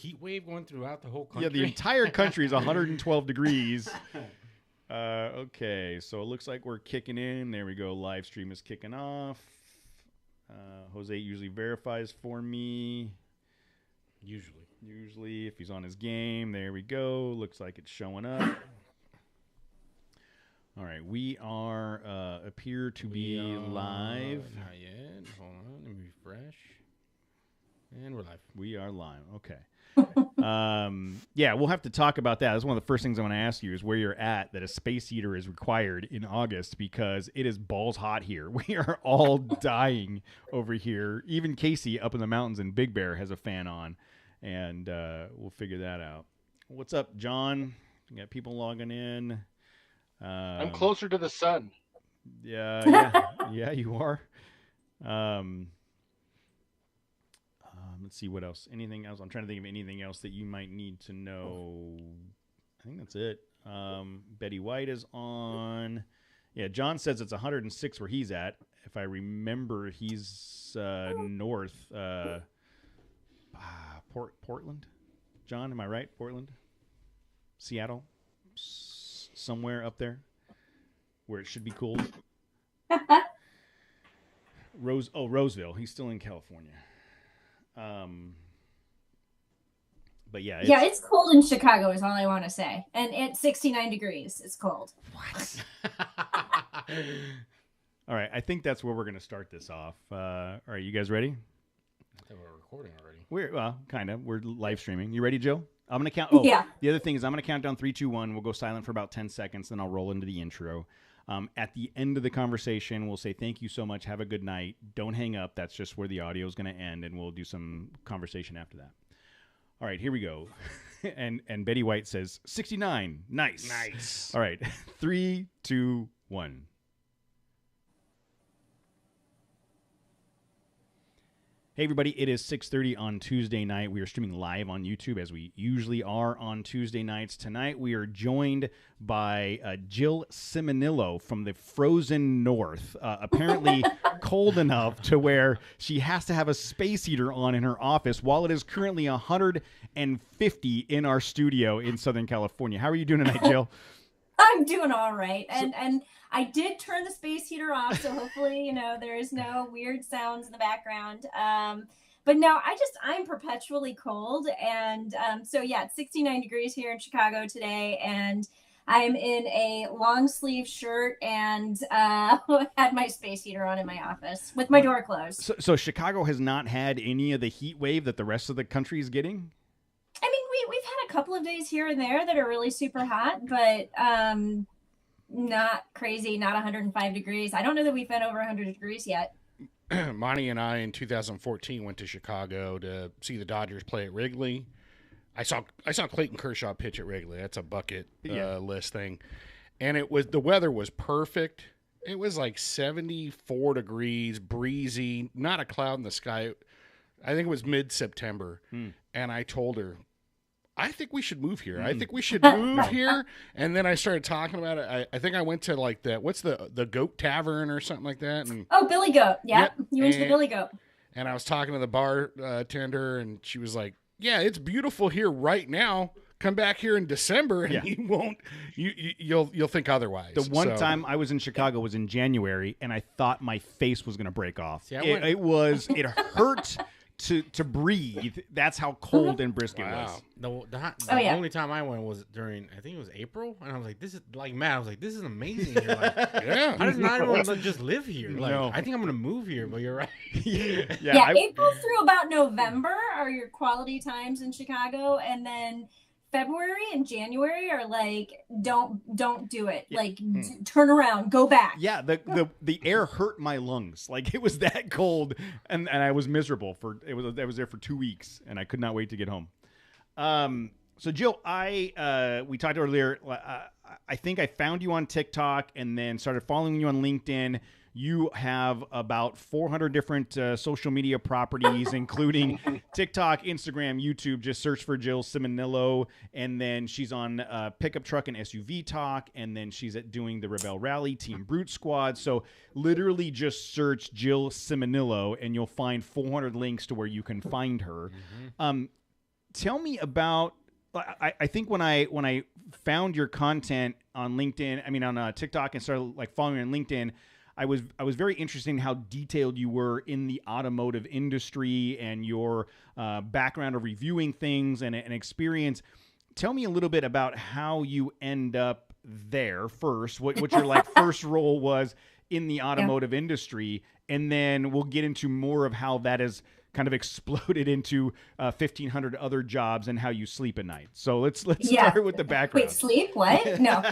heat wave going throughout the whole country? Yeah, the entire country is 112 degrees. Okay, so it looks like we're kicking in. There we go. Live stream is kicking off. Jose usually verifies for me. Usually, if he's on his game. There we go. Looks like it's showing up. All right, we appear to be live. Not yet. Hold on, let me refresh. And we're live. We are live. Okay. Yeah, we'll have to talk about that. That's one of the first things I want to ask you is where you're at that a space heater is required in August because it is balls hot here. We are all dying over here. Even Casey up in the mountains in Big Bear has a fan on, and we'll figure that out. What's up, John? We got people logging in. I'm closer to the sun. Yeah, you are. Let's see what else. Anything else? I'm trying to think of anything else that you might need to know. I think that's it. Betty White is on. Yeah, John says it's 106 where he's at. If I remember, he's north. Portland? John, am I right? Portland? Seattle? Somewhere up there where it should be cool. Roseville. He's still in California. But yeah, it's cold in Chicago is all I want to say. And it's 69 degrees. It's cold. What? All right. I think that's where we're going to start this off. All right. You guys ready? I think we're recording already. Well, kind of. We're live streaming. You ready, Jill? I'm going to count. Yeah. The other thing is I'm going to count down 3, 2, 1. We'll go silent for about 10 seconds. Then I'll roll into the intro. At the end of the conversation, we'll say, thank you so much. Have a good night. Don't hang up. That's just where the audio is going to end, and we'll do some conversation after that. All right, here we go. and Betty White says, 69. Nice. All right, 3, 2, 1. Hey, everybody. It is 6:30 on Tuesday night. We are streaming live on YouTube as we usually are on Tuesday nights. Tonight, we are joined by Jill Ciminillo from the frozen north. Apparently cold enough to where she has to have a space heater on in her office while it is currently 150 in our studio in Southern California. How are you doing tonight, Jill? I'm doing all right. And I did turn the space heater off, so hopefully, there is no weird sounds in the background. But no, I'm perpetually cold. And so, yeah, it's 69 degrees here in Chicago today. And I'm in a long sleeve shirt and had my space heater on in my office with my door closed. So Chicago has not had any of the heat wave that the rest of the country is getting? I mean, we've had a couple of days here and there that are really super hot, but not crazy, not 105 degrees. I don't know that we've been over 100 degrees yet. Monty and I in 2014 went to Chicago to see the Dodgers play at Wrigley. I saw Clayton Kershaw pitch at Wrigley. That's a bucket list thing. And the weather was perfect. It was like 74 degrees, breezy, not a cloud in the sky. I think it was mid-September. And I told her, I think we should move here. I think we should move here. And then I started talking about it. I think I went to like what's the Goat Tavern or something like that. And Billy Goat. Yep. You went to the Billy Goat. And I was talking to the bar tender, and she was like, yeah, it's beautiful here right now. Come back here in December, and you won't. You'll think otherwise. The one time I was in Chicago was in January, and I thought my face was going to break off. See, it hurt to breathe. That's how cold and brisk it was. The only time I went was during, I think it was April, and I was like, this is like Matt. I was like, this is amazing here. Like, how does not everyone just live here? Like, no. I think I'm gonna move here, but you're right. April through about November are your quality times in Chicago, and then February and January are like, don't do it. Like, turn around, go back. Yeah, the air hurt my lungs. Like, it was that cold, and I was miserable I was there for 2 weeks, and I could not wait to get home. So Jill, we talked earlier. I think I found you on TikTok and then started following you on LinkedIn. You have about 400 different social media properties, including TikTok, Instagram, YouTube. Just search for Jill Ciminillo. And then she's on Pickup Truck and SUV Talk. And then she's doing the Rebel Rally, Team Brute Squad. So literally just search Jill Ciminillo, and you'll find 400 links to where you can find her. tell me about. I think when I found your content on LinkedIn, I mean on TikTok, and started like following you on LinkedIn, I was very interested in how detailed you were in the automotive industry and your background of reviewing things and experience. Tell me a little bit about how you end up there first. What your like first role was in the automotive industry, and then we'll get into more of how that has kind of exploded into 1,500 other jobs and how you sleep at night. So let's start with the background. Wait, sleep? What? No.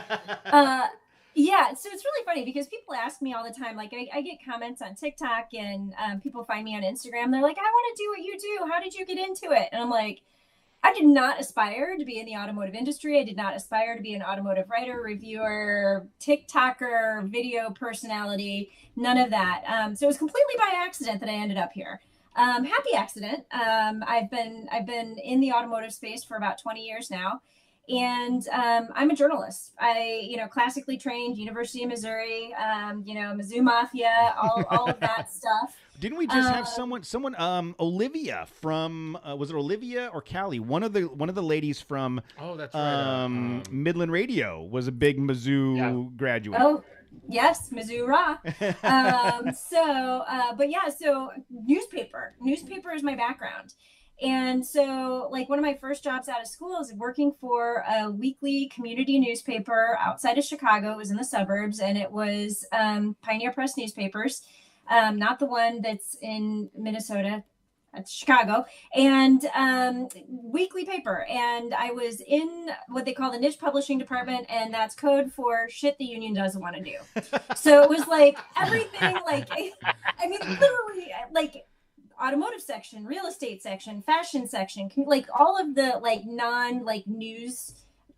Yeah, so it's really funny because people ask me all the time, like I get comments on TikTok and people find me on Instagram. They're like, I want to do what you do. How did you get into it? And I'm like, I did not aspire to be in the automotive industry. I did not aspire to be an automotive writer, reviewer, TikToker, video personality, none of that. So it was completely by accident that I ended up here. Happy accident. I've been in the automotive space for about 20 years now. And I'm a journalist. I, classically trained, University of Missouri, Mizzou Mafia, all of that stuff. Didn't we just have someone, Olivia from, was it Olivia or Callie? One of the ladies from that's right. Midland Radio was a big Mizzou graduate. Oh, yes, Mizzou Ra. So newspaper is my background. And so, like, one of my first jobs out of school is working for a weekly community newspaper outside of Chicago. It was in the suburbs, and it was Pioneer Press Newspapers, not the one that's in Minnesota. That's Chicago, and weekly paper. And I was in what they call the niche publishing department, and that's code for shit the union doesn't want to do. So it was like everything, like, I mean, literally, like, automotive section, real estate section, fashion section, like all of the like non like news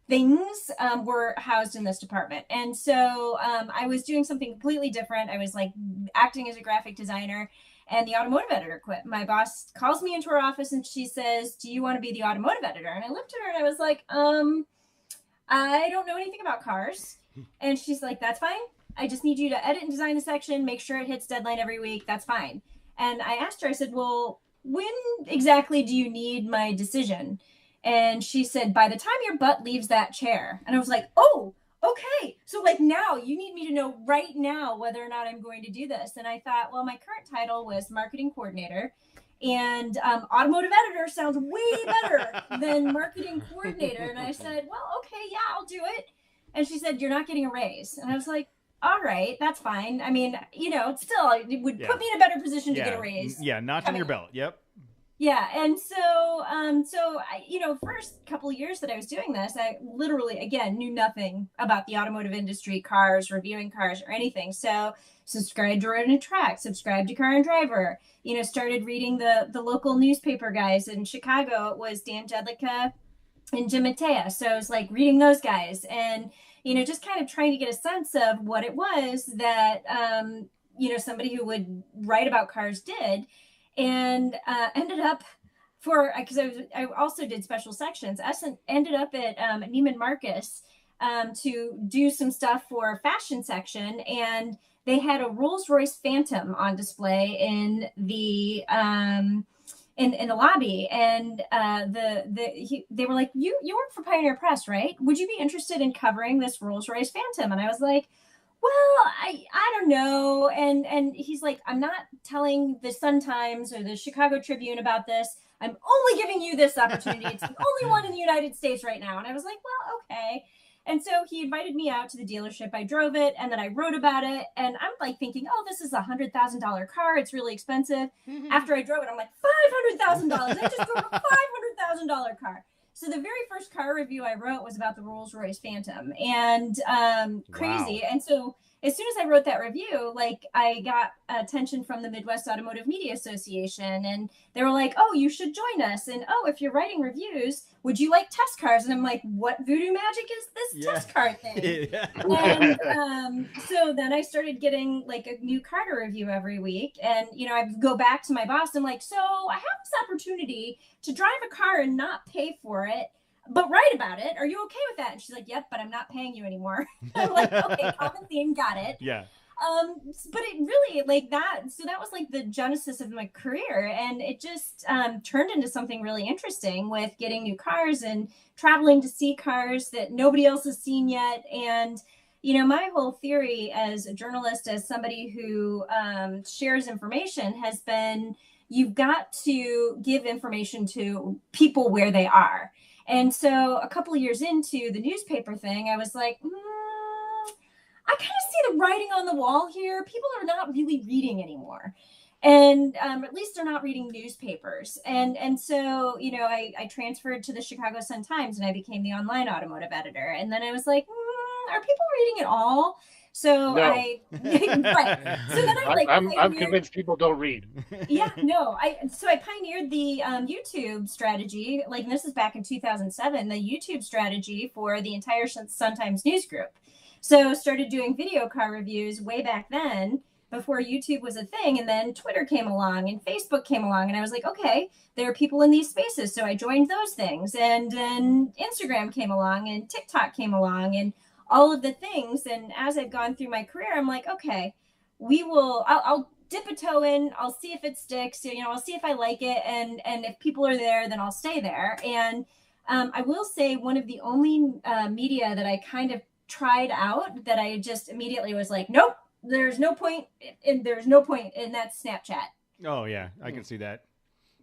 things were housed in this department. And so I was doing something completely different. I was like acting as a graphic designer, and the automotive editor quit. My boss calls me into her office and she says, "Do you want to be the automotive editor?" And I looked at her and I was like, I don't know anything about cars. And she's like, "That's fine. I just need you to edit and design the section, make sure it hits deadline every week. That's fine." And I asked her, I said, "Well, when exactly do you need my decision?" And she said, "By the time your butt leaves that chair." And I was like, "Oh, okay. So like now you need me to know right now whether or not I'm going to do this." And I thought, well, my current title was marketing coordinator, and automotive editor sounds way better than marketing coordinator. And I said, "Well, okay, yeah, I'll do it." And she said, "You're not getting a raise." And I was like, all right, that's fine. I mean, still, it would put me in a better position to get a raise. Yeah, notch on your belt. Yep. Yeah, and so I, first couple of years that I was doing this, I literally, again, knew nothing about the automotive industry, cars, reviewing cars, or anything. So subscribed to Road and Track, subscribed to Car and Driver, started reading the local newspaper guys in Chicago. It was Dan Jedlicka and Jim Matea. So I was like reading those guys and just kind of trying to get a sense of what it was that, somebody who would write about cars did, and ended up because I also did special sections. Ended up at Neiman Marcus to do some stuff for fashion section, and they had a Rolls-Royce Phantom on display in the in the lobby, and they were like, you work for Pioneer Press, right? Would you be interested in covering this Rolls-Royce Phantom? And I was like, well, I don't know. And he's like, I'm not telling the Sun-Times or the Chicago Tribune about this. I'm only giving you this opportunity. It's the only one in the United States right now. And I was like, well, okay. And so he invited me out to the dealership. I drove it, and then I wrote about it. And I'm like thinking, oh, this is $100,000 car. It's really expensive. Mm-hmm. After I drove it, I'm like, $500,000. I just drove a $500,000 car. So the very first car review I wrote was about the Rolls-Royce Phantom, and crazy. Wow. And so as soon as I wrote that review, like, I got attention from the Midwest Automotive Media Association, and they were like, oh, you should join us. And, oh, if you're writing reviews, would you like test cars? And I'm like, what voodoo magic is this test car thing? And so then I started getting like a new car to review every week. And, I go back to my boss. I'm like, so I have this opportunity to drive a car and not pay for it, but write about it. Are you okay with that? And she's like, yep, but I'm not paying you anymore. I'm like, okay, common theme, got it. Yeah. But it really like that. So that was like the genesis of my career. And it just turned into something really interesting with getting new cars and traveling to see cars that nobody else has seen yet. And, you know, my whole theory as a journalist, as somebody who shares information, has been you've got to give information to people where they are. And so a couple of years into the newspaper thing, I was like, I kind of see the writing on the wall here. People are not really reading anymore. And at least they're not reading newspapers. And so, you know, I transferred to the Chicago Sun-Times and I became the online automotive editor. And then I was like, are people reading at all? So no. right. So then I'm convinced people don't read. Yeah, no. I pioneered the YouTube strategy. Like, this is back in 2007, the YouTube strategy for the entire Sun-Times news group. So started doing video car reviews way back then, before YouTube was a thing. And then Twitter came along and Facebook came along. And I was like, okay, there are people in these spaces. So I joined those things. And then Instagram came along and TikTok came along and all of the things. And as I've gone through my career, I'm like, okay, I'll dip a toe in. I'll see if it sticks. You know, I'll see if I like it. And if people are there, then I'll stay there. And I will say one of the only media that I kind of tried out that I just immediately was like, nope, there's no point in that Snapchat. Oh yeah, I can see that.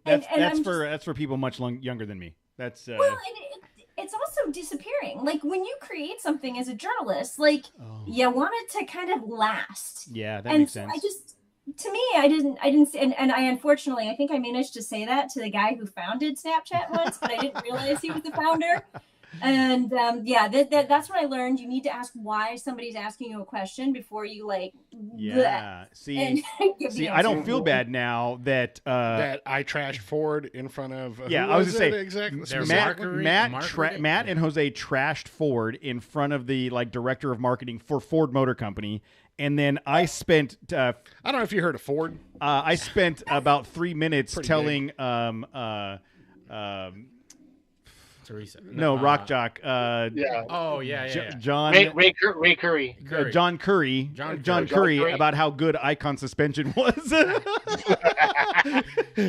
That's for people much younger than me. That's well, it's also disappearing. Like when you create something as a journalist, like you want it to kind of last. Yeah, that makes sense. I didn't see, and I unfortunately, I think I managed to say that to the guy who founded Snapchat once, but I didn't realize he was the founder. And that's what I learned. You need to ask why somebody's asking you a question before you like. Yeah. See, I don't feel bad now that that I trashed Ford in front of. I was going to say exactly. Matt and Jose trashed Ford in front of the director of marketing for Ford Motor Company. And then I spent. I don't know if you heard of Ford. I spent about 3 minutes telling. Teresa. No, Rock Jock. Yeah. Oh yeah. John Ray Curry. John Curry about how good Icon suspension was.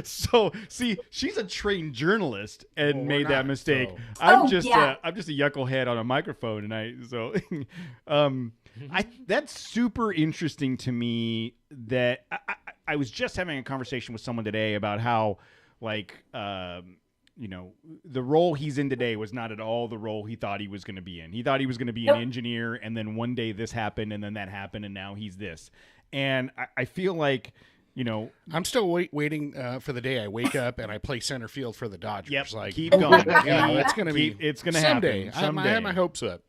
So see, she's a trained journalist and made that mistake. So. I'm just a yucklehead on a microphone, and that's super interesting to me. That I was just having a conversation with someone today about how the role he's in today was not at all the role he thought he was going to be in. He thought he was going to be an engineer, and then one day this happened, and then that happened, and now he's this. And I feel like, I'm still waiting for the day I wake up and I play center field for the Dodgers. Yep, keep going. It's going to be. It's going to happen someday. I have my hopes up.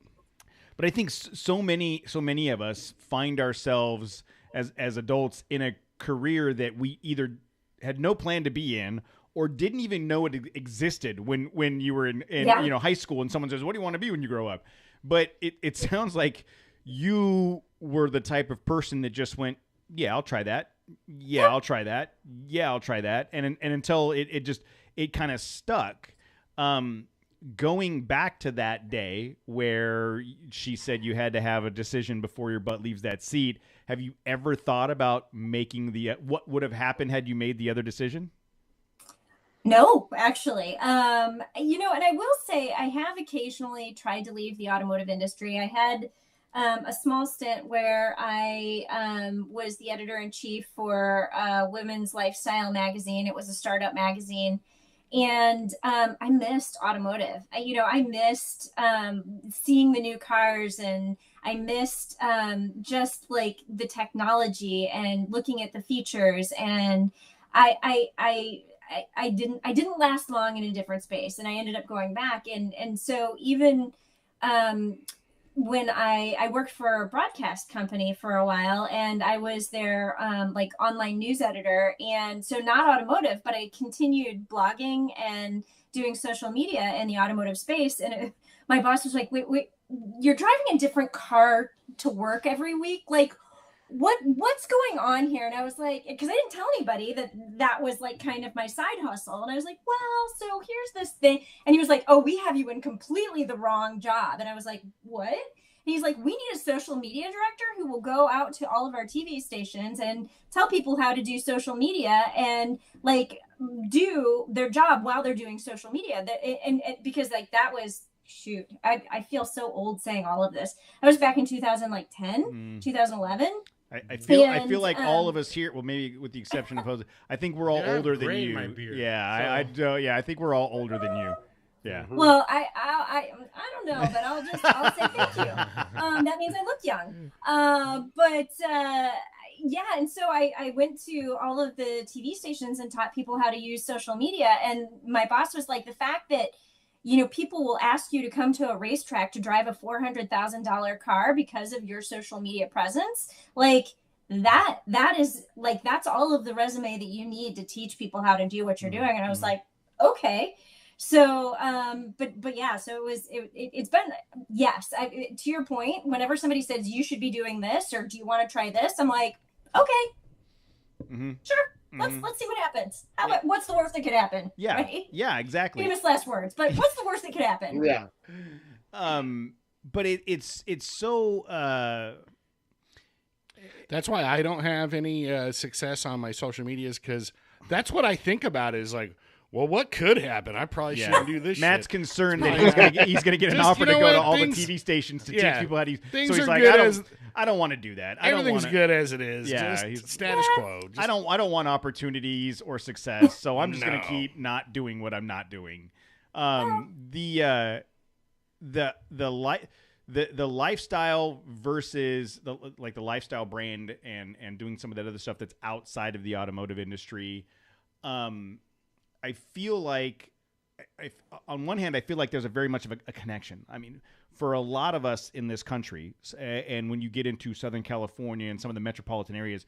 But I think so many of us find ourselves as adults in a career that we either had no plan to be in, or didn't even know it existed when you were in high school, and someone says, what do you want to be when you grow up? But it sounds like you were the type of person that just went, yeah, I'll try that. Yeah, I'll try that. Yeah, I'll try that. And until it kind of stuck. Going back to that day where she said you had to have a decision before your butt leaves that seat, have you ever thought about making what would have happened had you made the other decision? No, actually. And I will say I have occasionally tried to leave the automotive industry. I had a small stint where I was the editor-in-chief for Women's Lifestyle magazine. It was a startup magazine. And I missed automotive. I missed seeing the new cars, and I missed just like the technology and looking at the features. And I didn't last long in a different space, and I ended up going back. And so even when I worked for a broadcast company for a while, and I was their online news editor, and so not automotive, but I continued blogging and doing social media in the automotive space. And my boss was like, wait, you're driving a different car to work every week? Like, what's going on here? And I was like, because I didn't tell anybody that was like kind of my side hustle. And I was like, well, so here's this thing. And he was like, oh, we have you in completely the wrong job. And I was like, what? He's like, we need a social media director who will go out to all of our TV stations and tell people how to do social media and like do their job while they're doing social media. And because like that was, shoot, I feel so old saying all of this. I was back in 2010, 2011. I feel like all of us here, well, maybe with the exception of Jose, I think we're all older than you. My beard, yeah, so. I think we're all older than you. Yeah. Well, I don't know, but I'll say thank you. That means I look young. Yeah, and so I went to all of the TV stations and taught people how to use social media. And my boss was like, the fact that, you know, people will ask you to come to a racetrack to drive a $400,000 car because of your social media presence, like that is like, that's all of the resume that you need to teach people how to do what you're doing. And I was like, okay. So, but yeah, so it's been, yes, to your point, whenever somebody says you should be doing this, or do you want to try this? I'm like, okay, sure. Let's see what happens. What's the worst that could happen? Yeah. Right? Yeah, exactly. Famous last words, but what's the worst that could happen? Yeah. But it's so, that's why I don't have any success on my social medias, because that's what I think about is like, well, what could happen? I probably shouldn't do this. Matt's shit. concerned that he's going to get an offer to go to all the TV stations to teach people how to use. Things so he's are like, good I don't want to do that. Everything's good as it is. Yeah, just status quo. I don't want opportunities or success, so I'm just going to keep not doing what I'm not doing. The lifestyle versus the lifestyle brand and doing some of that other stuff that's outside of the automotive industry. I feel like, on one hand, I feel like there's a very much of a connection. I mean, for a lot of us in this country, and when you get into Southern California and some of the metropolitan areas,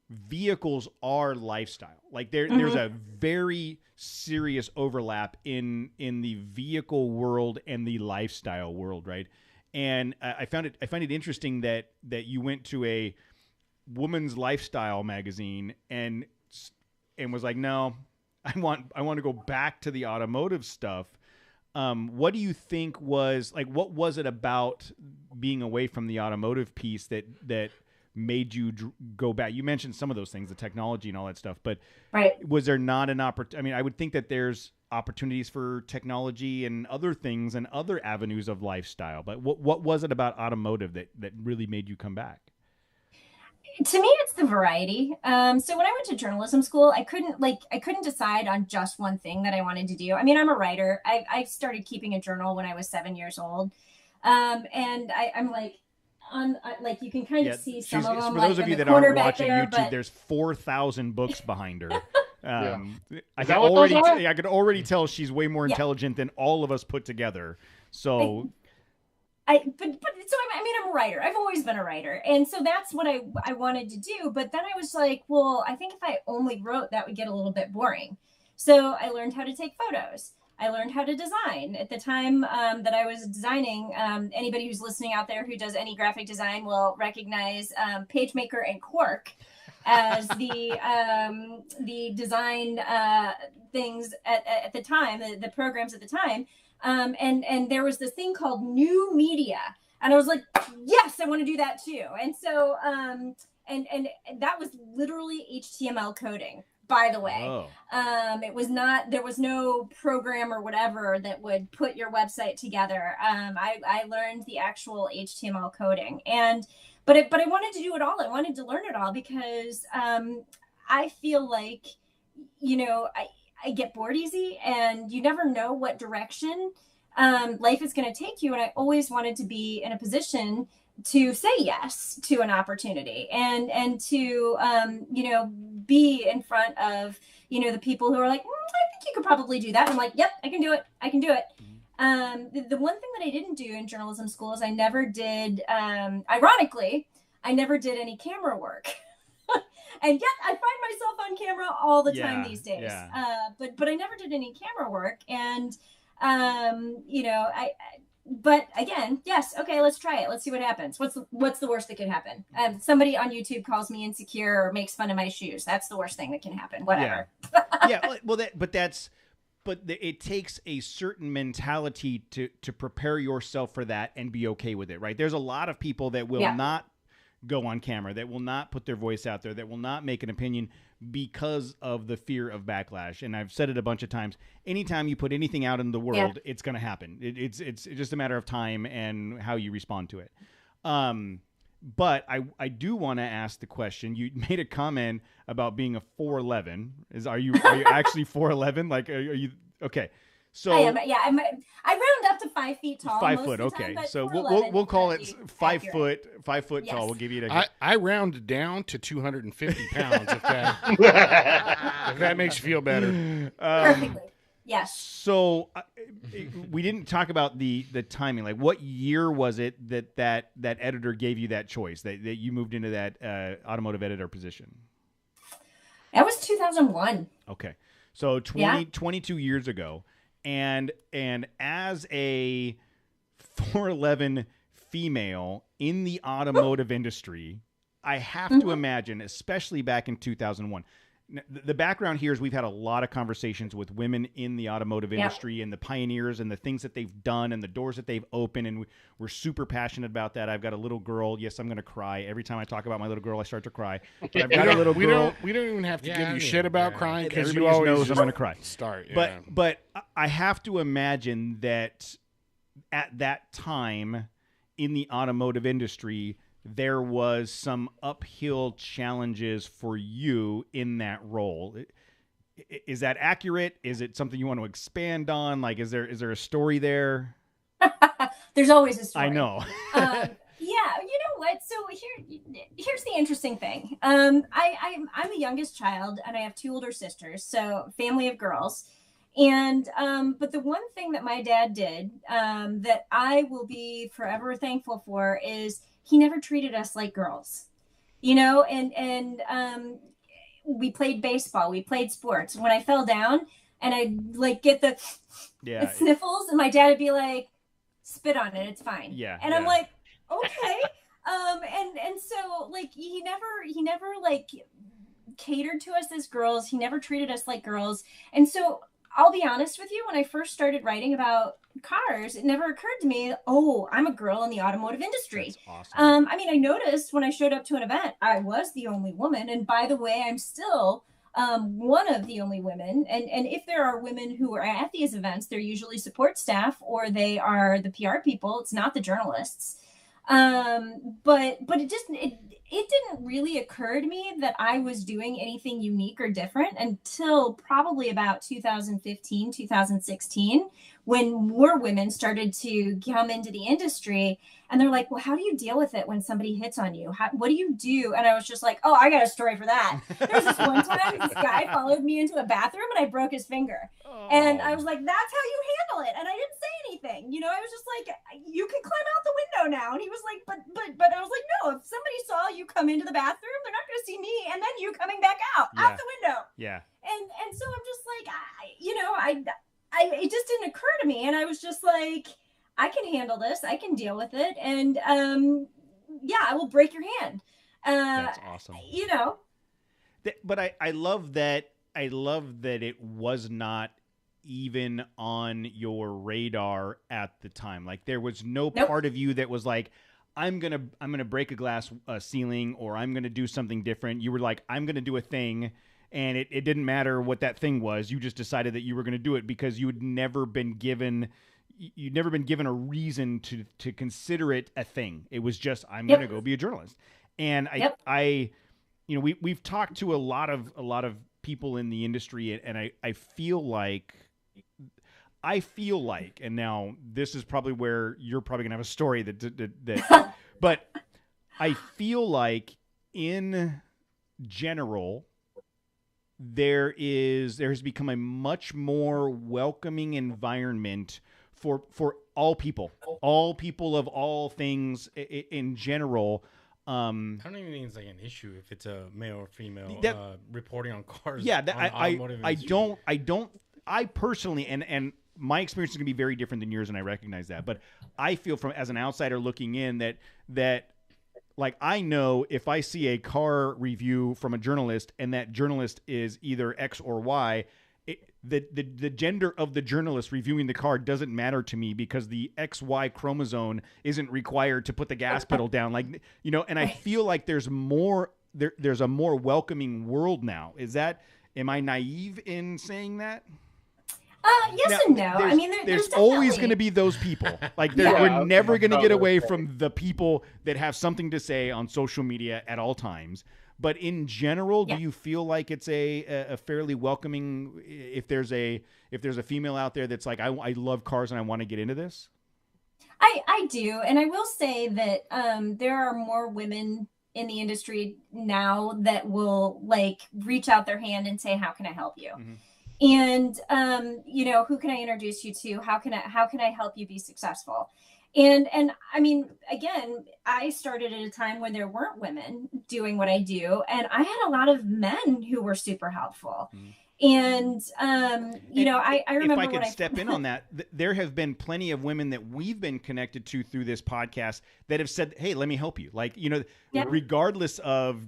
vehicles are lifestyle. Like there's a very serious overlap in the vehicle world and the lifestyle world, right? And I find it interesting that you went to a woman's lifestyle magazine and was like, no, I want to go back to the automotive stuff. What do you think was like? What was it about being away from the automotive piece that made you go back? You mentioned some of those things, the technology and all that stuff, but was there not an opportunity? I mean, I would think that there's opportunities for technology and other things and other avenues of lifestyle. But what was it about automotive that really made you come back? To me, it's the variety. So when I went to journalism school, I couldn't decide on just one thing that I wanted to do. I mean, I'm a writer. I started keeping a journal when I was 7 years old. And I'm like, like you can kind of see some of them. For those of you that aren't watching YouTube, there's 4,000 books behind her. I could already tell she's way more intelligent than all of us put together. So. I'm a writer. I've always been a writer. And so that's what I wanted to do. But then I was like, well, I think if I only wrote, that would get a little bit boring. So I learned how to take photos. I learned how to design. At the time that I was designing, anybody who's listening out there who does any graphic design will recognize PageMaker and Quark as the design things at the time, the programs at the time. And there was this thing called new media, and I was like, yes, I want to do that too. And so, and that was literally HTML coding, by the way. Oh. It was not, there was no program or whatever that would put your website together. I learned the actual HTML coding, but I wanted to do it all. I wanted to learn it all because, I feel like, you know, I get bored easy, and you never know what direction life is going to take you. And I always wanted to be in a position to say yes to an opportunity and to, you know, be in front of, you know, the people who are like, I think you could probably do that. I'm like, yep, I can do it. I can do it. The one thing that I didn't do in journalism school is I never did, ironically, I never did any camera work. And yet I find myself on camera all the time these days. Yeah. But I never did any camera work. And, you know, but again, yes. Okay, let's try it. Let's see what happens. What's the worst that could happen? Somebody on YouTube calls me insecure or makes fun of my shoes. That's the worst thing that can happen. Whatever. Yeah. Well, but that's, it takes a certain mentality to prepare yourself for that and be okay with it, right? There's a lot of people that will not go on camera, that will not put their voice out there, that will not make an opinion because of the fear of backlash. And I've said it a bunch of times. Anytime you put anything out in the world, it's going to happen. It's just a matter of time and how you respond to it. But I do want to ask the question. You made a comment about being a 4'11". Are you actually 4'11"? Like, are you okay? So I am. Yeah, I round up to 5 feet tall. 5 foot. Okay, so we'll call it 5 foot. 5 foot tall. We'll give you that. I round down to 250 pounds if that makes you feel better. Perfectly. Yes. So we didn't talk about the timing. Like, what year was it that editor gave you that choice, that you moved into that automotive editor position? That was 2001. Okay. So 22 years ago. And as a 4'11" female in the automotive industry, I have to imagine, especially back in 2001. The background here is we've had a lot of conversations with women in the automotive industry and the pioneers and the things that they've done and the doors that they've opened, and we're super passionate about that. I've got a little girl. Yes, I'm going to cry. Every time I talk about my little girl, I start to cry. But I've got a little girl. We don't even have to give you shit about crying, because everybody you always knows I'm going to cry. Start, But I have to imagine that at that time in the automotive industry, there was some uphill challenges for you in that role. Is that accurate? Is it something you want to expand on? Like, is there a story there? There's always a story. I know. Yeah, you know what? So here's the interesting thing. I'm the youngest child, and I have 2 older sisters, so family of girls. And but the one thing that my dad did that I will be forever thankful for is he never treated us like girls, you know, and we played baseball, we played sports. When I fell down and I'd like get the sniffles, and my dad would be like, spit on it, it's fine. Yeah. And I'm like, okay. And so like he never like catered to us as girls. He never treated us like girls. And so I'll be honest with you, when I first started writing about cars, it never occurred to me, oh, I'm a girl in the automotive industry. That's awesome. I mean, I noticed when I showed up to an event, I was the only woman. And by the way, I'm still one of the only women. And if there are women who are at these events, they're usually support staff or they are the PR people. It's not the journalists. But it didn't really occur to me that I was doing anything unique or different until probably about 2015, 2016, when more women started to come into the industry. And they're like, well, how do you deal with it when somebody hits on you? What do you do? And I was just like, oh, I got a story for that. There was this one time this guy followed me into a bathroom and I broke his finger. And I was like, that's how you handle it. And I didn't say anything. You know, I was just like, you can climb out the window now. And he was like, but I was like, no, if somebody saw you come into the bathroom, they're not going to see me and then you coming back out the window. Yeah. And so I'm just like, it just didn't occur to me. And I was just like, I can handle this. I can deal with it. And I will break your hand. That's awesome. You know. But I love that. I love that it was not even on your radar at the time. Like, there was no part of you that was like, I'm gonna break a glass ceiling, or I'm gonna do something different. You were like, I'm gonna do a thing. And it didn't matter what that thing was. You just decided that you were going to do it because you'd never been given a reason to consider it a thing. It was just, I'm going to go be a journalist. And we've talked to a lot of people in the industry, and I feel like, and now this is probably where you're probably going to have a story that but I feel like in general, there has become a much more welcoming environment for all people of all things in general. I don't even think it's like an issue if it's a male or female reporting on cars. Yeah, I personally, and my experience is going to be very different than yours, and I recognize that. But I feel as an outsider looking in that. Like, I know if I see a car review from a journalist and that journalist is either X or Y, the gender of the journalist reviewing the car doesn't matter to me because the XY chromosome isn't required to put the gas pedal down. Like, you know, and I feel like there's a more welcoming world now. Am I naive in saying that? Yes now, and no. I mean, there's always going to be those people. Like, we're never going to get away from the people that have something to say on social media at all times. But in general, do you feel like it's a fairly welcoming? If there's a female out there that's like, I love cars and I want to get into this. I do, and I will say that there are more women in the industry now that will like reach out their hand and say, "How can I help you?" Mm-hmm. And you know, who can I introduce you to? How can I help you be successful? And I mean, again, I started at a time when there weren't women doing what I do, and I had a lot of men who were super helpful. And you know, I remember if I could step in on that, there have been plenty of women that we've been connected to through this podcast that have said, "Hey, let me help you." Like, you know, regardless of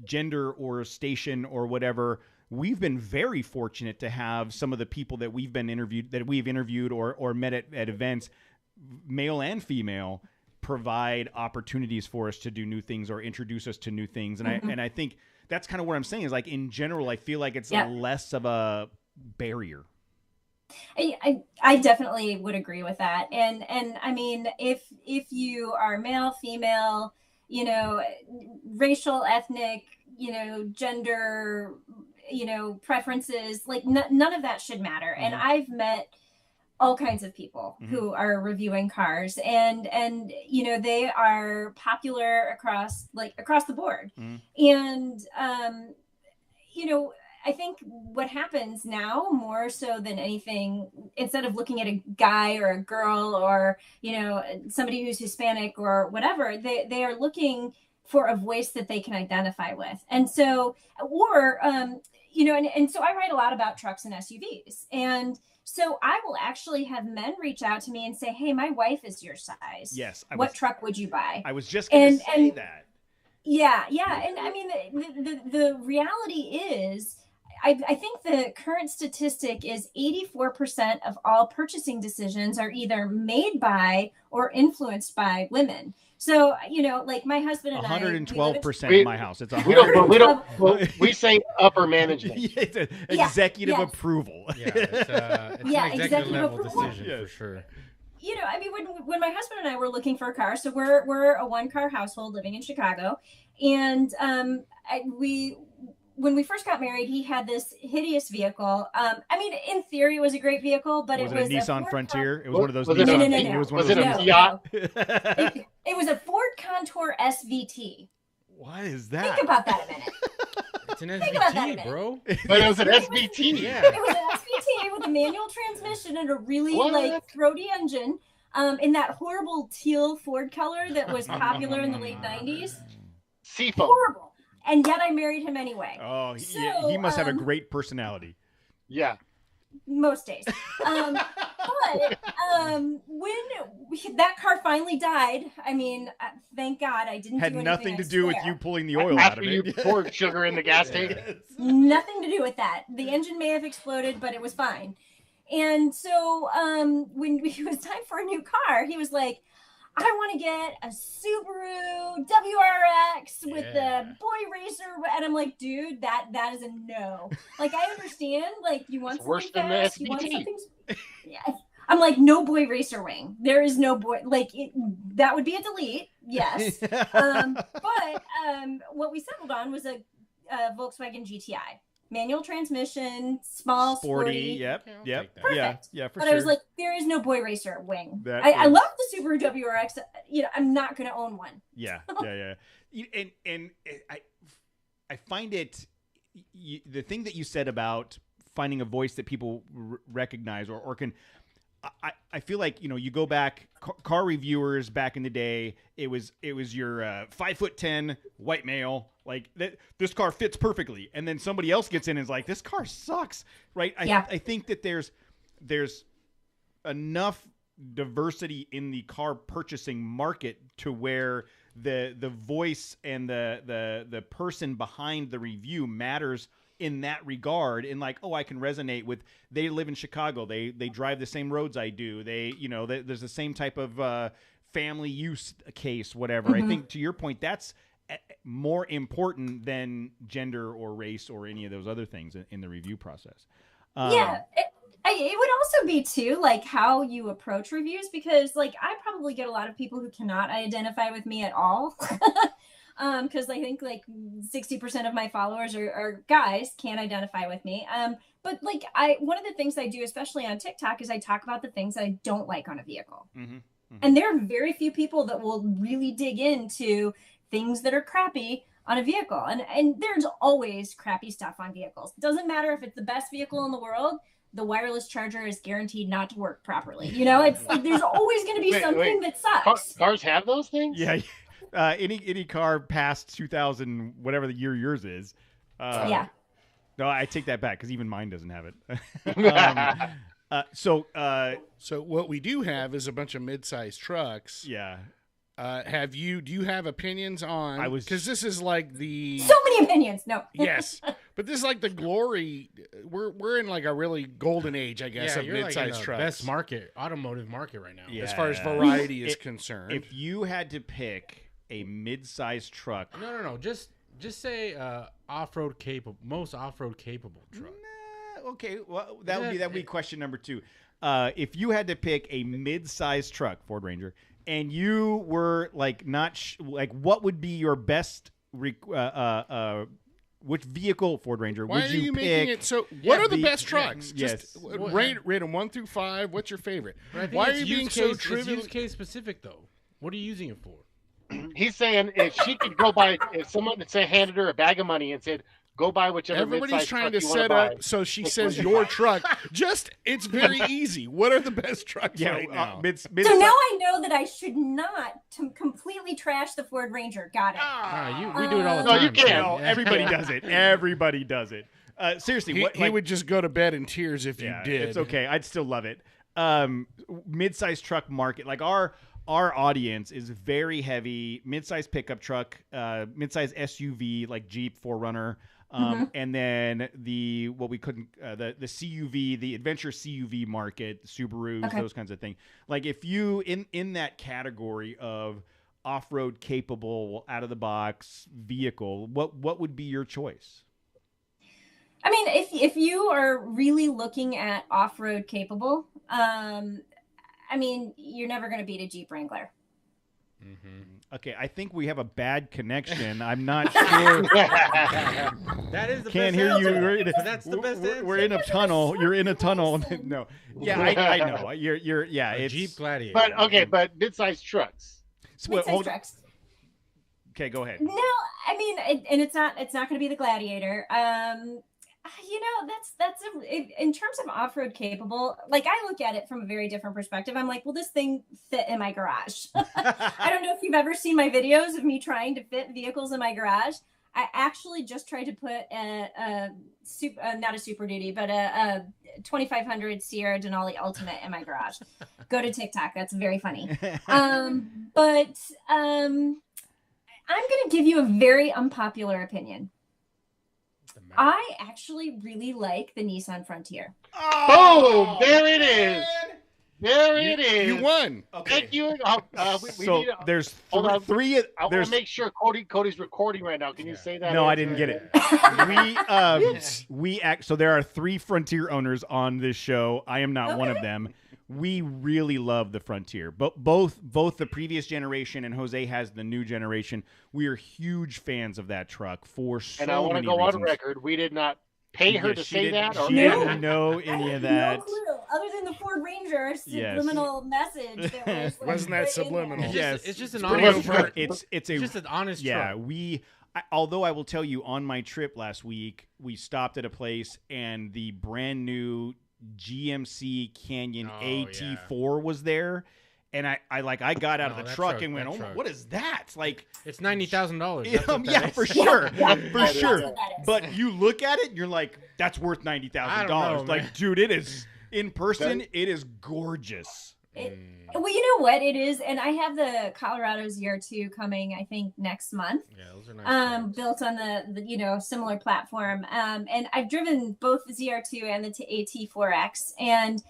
gender or station or whatever, we've been very fortunate to have some of the people that we've interviewed or met at events, male and female, provide opportunities for us to do new things or introduce us to new things. And I think that's kind of what I'm saying is, like, in general, I feel like it's less of a barrier. I definitely would agree with that. And I mean, if you are male, female, you know, racial, ethnic, you know, gender, you know, preferences, like none of that should matter. Mm-hmm. And I've met all kinds of people who are reviewing cars, and you know, they are popular across the board. And you know, I think what happens now more so than anything, instead of looking at a guy or a girl or, you know, somebody who's Hispanic or whatever, they are looking for a voice that they can identify with. And so, or you know, and so I write a lot about trucks and SUVs, and so I will actually have men reach out to me and say, "Hey, my wife is your size. Yes. What truck would you buy?" I was just going to say that. Yeah. And I mean, the reality is, I think the current statistic is 84% of all purchasing decisions are either made by or influenced by women. So, you know, like my husband and 112% in my house. It's 100%. We say upper management. It's executive approval. Yeah, it's an executive level decision for sure. You know, I mean, when my husband and I were looking for a car, so we're a one-car household living in Chicago, and when we first got married, he had this hideous vehicle. I mean, in theory, it was a great vehicle, but it was a Nissan Frontier. It was one of those. No. It was one of those. Yacht? It was a Ford Contour SVT. What is that? Think about that a minute. It's an SVT, bro. But it was an SVT. Yeah. It was an SVT with a manual transmission and a really like throaty engine. In that horrible teal Ford color that was popular in the late 90s. Seafoam. Horrible. And yet I married him anyway. Oh, he must have a great personality. Yeah. Most days. But when that car finally died, I mean, thank God I didn't had do anything. Had nothing to do with you pulling the oil out of it. After you poured sugar in the gas tank? Nothing to do with that. The engine may have exploded, but it was fine. And so when it was time for a new car, he was like, "I want to get a Subaru WRX with the boy racer," and I'm like, "Dude, that is a no." Like, I understand, like, you want something fast, you want something. Yeah. I'm like, no boy racer wing. There is no boy. Like, that would be a delete. Yes. But what we settled on was a Volkswagen GTI. Manual transmission, small, sporty. Yep. Perfect. Yeah, for but sure. I was like, there is no boy racer wing. I love the Subaru WRX. You know, I'm not going to own one. Yeah. And I find it, the thing that you said about finding a voice that people recognize or can, I feel like, you know, you go back, car reviewers back in the day, it was your 5'10" white male, like this car fits perfectly, and then somebody else gets in and is like, this car sucks, right? I think that there's enough diversity in the car purchasing market to where the voice and the person behind the review matters in that regard, in like, oh, I can resonate with. They live in Chicago. They drive the same roads I do. There's the same type of family use case, whatever. I think to your point, that's more important than gender or race or any of those other things in the review process. It would also be too like how you approach reviews, because like I probably get a lot of people who cannot identify with me at all. Because I think like 60% of my followers are guys, can't identify with me. But like one of the things I do, especially on TikTok, is I talk about the things that I don't like on a vehicle. And there are very few people that will really dig into things that are crappy on a vehicle. And there's always crappy stuff on vehicles. It doesn't matter if it's the best vehicle in the world, the wireless charger is guaranteed not to work properly. It's like there's always going to be something that sucks. Cars have those things? Yeah. Any car past 2000, whatever the year yours is. Yeah. No, I take that back because even mine doesn't have it. So what we do have is a bunch of mid-sized trucks. Yeah. Do you have opinions on? Because this is like the so many opinions. No. Yes, but this is like the glory. We're in like a really golden age, I guess, of mid-sized like trucks. Best automotive market right now. Yeah. As far as variety is concerned. If you had to pick a mid-sized truck, no, just say off-road capable, most off-road capable truck. Okay, well that would be question number 2. If you had to pick a mid-sized truck, Ford Ranger, and you were like what would be your best which vehicle, Ford Ranger, Why would are you pick? making it so? What are the best trucks? Yes. Just rate them 1 through 5. What's your favorite? Why are you being so trivial? It's use case specific though. What are you using it for? He's saying if she could go buy, if someone handed her a bag of money and said, go buy whichever Everybody's trying to truck set you up, buy. so she says your truck. It's very easy. What are the best trucks right now? So now I know that I should not completely trash the Ford Ranger. Got it. We do it all the time. No, you can't. No, everybody does it. Everybody does it. Seriously, he would just go to bed in tears if you did. It's okay. I'd still love it. Mid-sized truck market, like our audience is very heavy mid-sized pickup truck, mid-sized SUV like Jeep, 4Runner. And then the CUV, the adventure CUV market, the Subarus, those kinds of things. Like if you in that category of off-road capable, out of the box vehicle, what would be your choice? I mean, if you are really looking at off-road capable, I mean, you're never going to beat a Jeep Wrangler. Okay, I think we have a bad connection. I'm not sure. That is the Can't best hear answer. you. That's the best answer. We're in a tunnel. You're in a tunnel. No. Yeah, I know. You're it's Jeep Gladiator. But mid-sized trucks. Mid-sized trucks. Okay, go ahead. No, I mean, and it's not going to be the Gladiator. That's in terms of off-road capable, like I look at it from a very different perspective. I'm like, will this thing fit in my garage? I don't know if you've ever seen my videos of me trying to fit vehicles in my garage. I actually just tried to put not a Super Duty, but a 2500 Sierra Denali Ultimate in my garage. Go to TikTok. That's very funny. But I'm going to give you a very unpopular opinion. I actually really like the Nissan Frontier. Oh, there it is. There it is. You won. Okay. Thank you. There's three. I want to make sure Cody's recording right now. Can you say that? No, I didn't get it. So there are 3 Frontier owners on this show. I am not one of them. We really love the Frontier, but both the previous generation and Jose has the new generation. We are huge fans of that truck for so many reasons. And I want to go on record. We did not pay her to say that. She didn't know any of that. No clue, other than the Ford Ranger subliminal message. That was like, wasn't that subliminal? Yes, it's just an honest truck. It's just an honest truck. Although I will tell you, on my trip last week, we stopped at a place and the brand new GMC Canyon AT4 was there, and I got out of the truck and went, "Oh, what is that?" Like, it's $90,000. Yeah, for sure, for sure. But you look at it, and you're like, "That's worth $90,000." Like, dude, it is in person. It is gorgeous. Well, you know what it is, and I have the Colorado ZR2 coming, I think, next month. Yeah, those are nice. Built on the similar platform. And I've driven both the ZR2 and the AT4X, and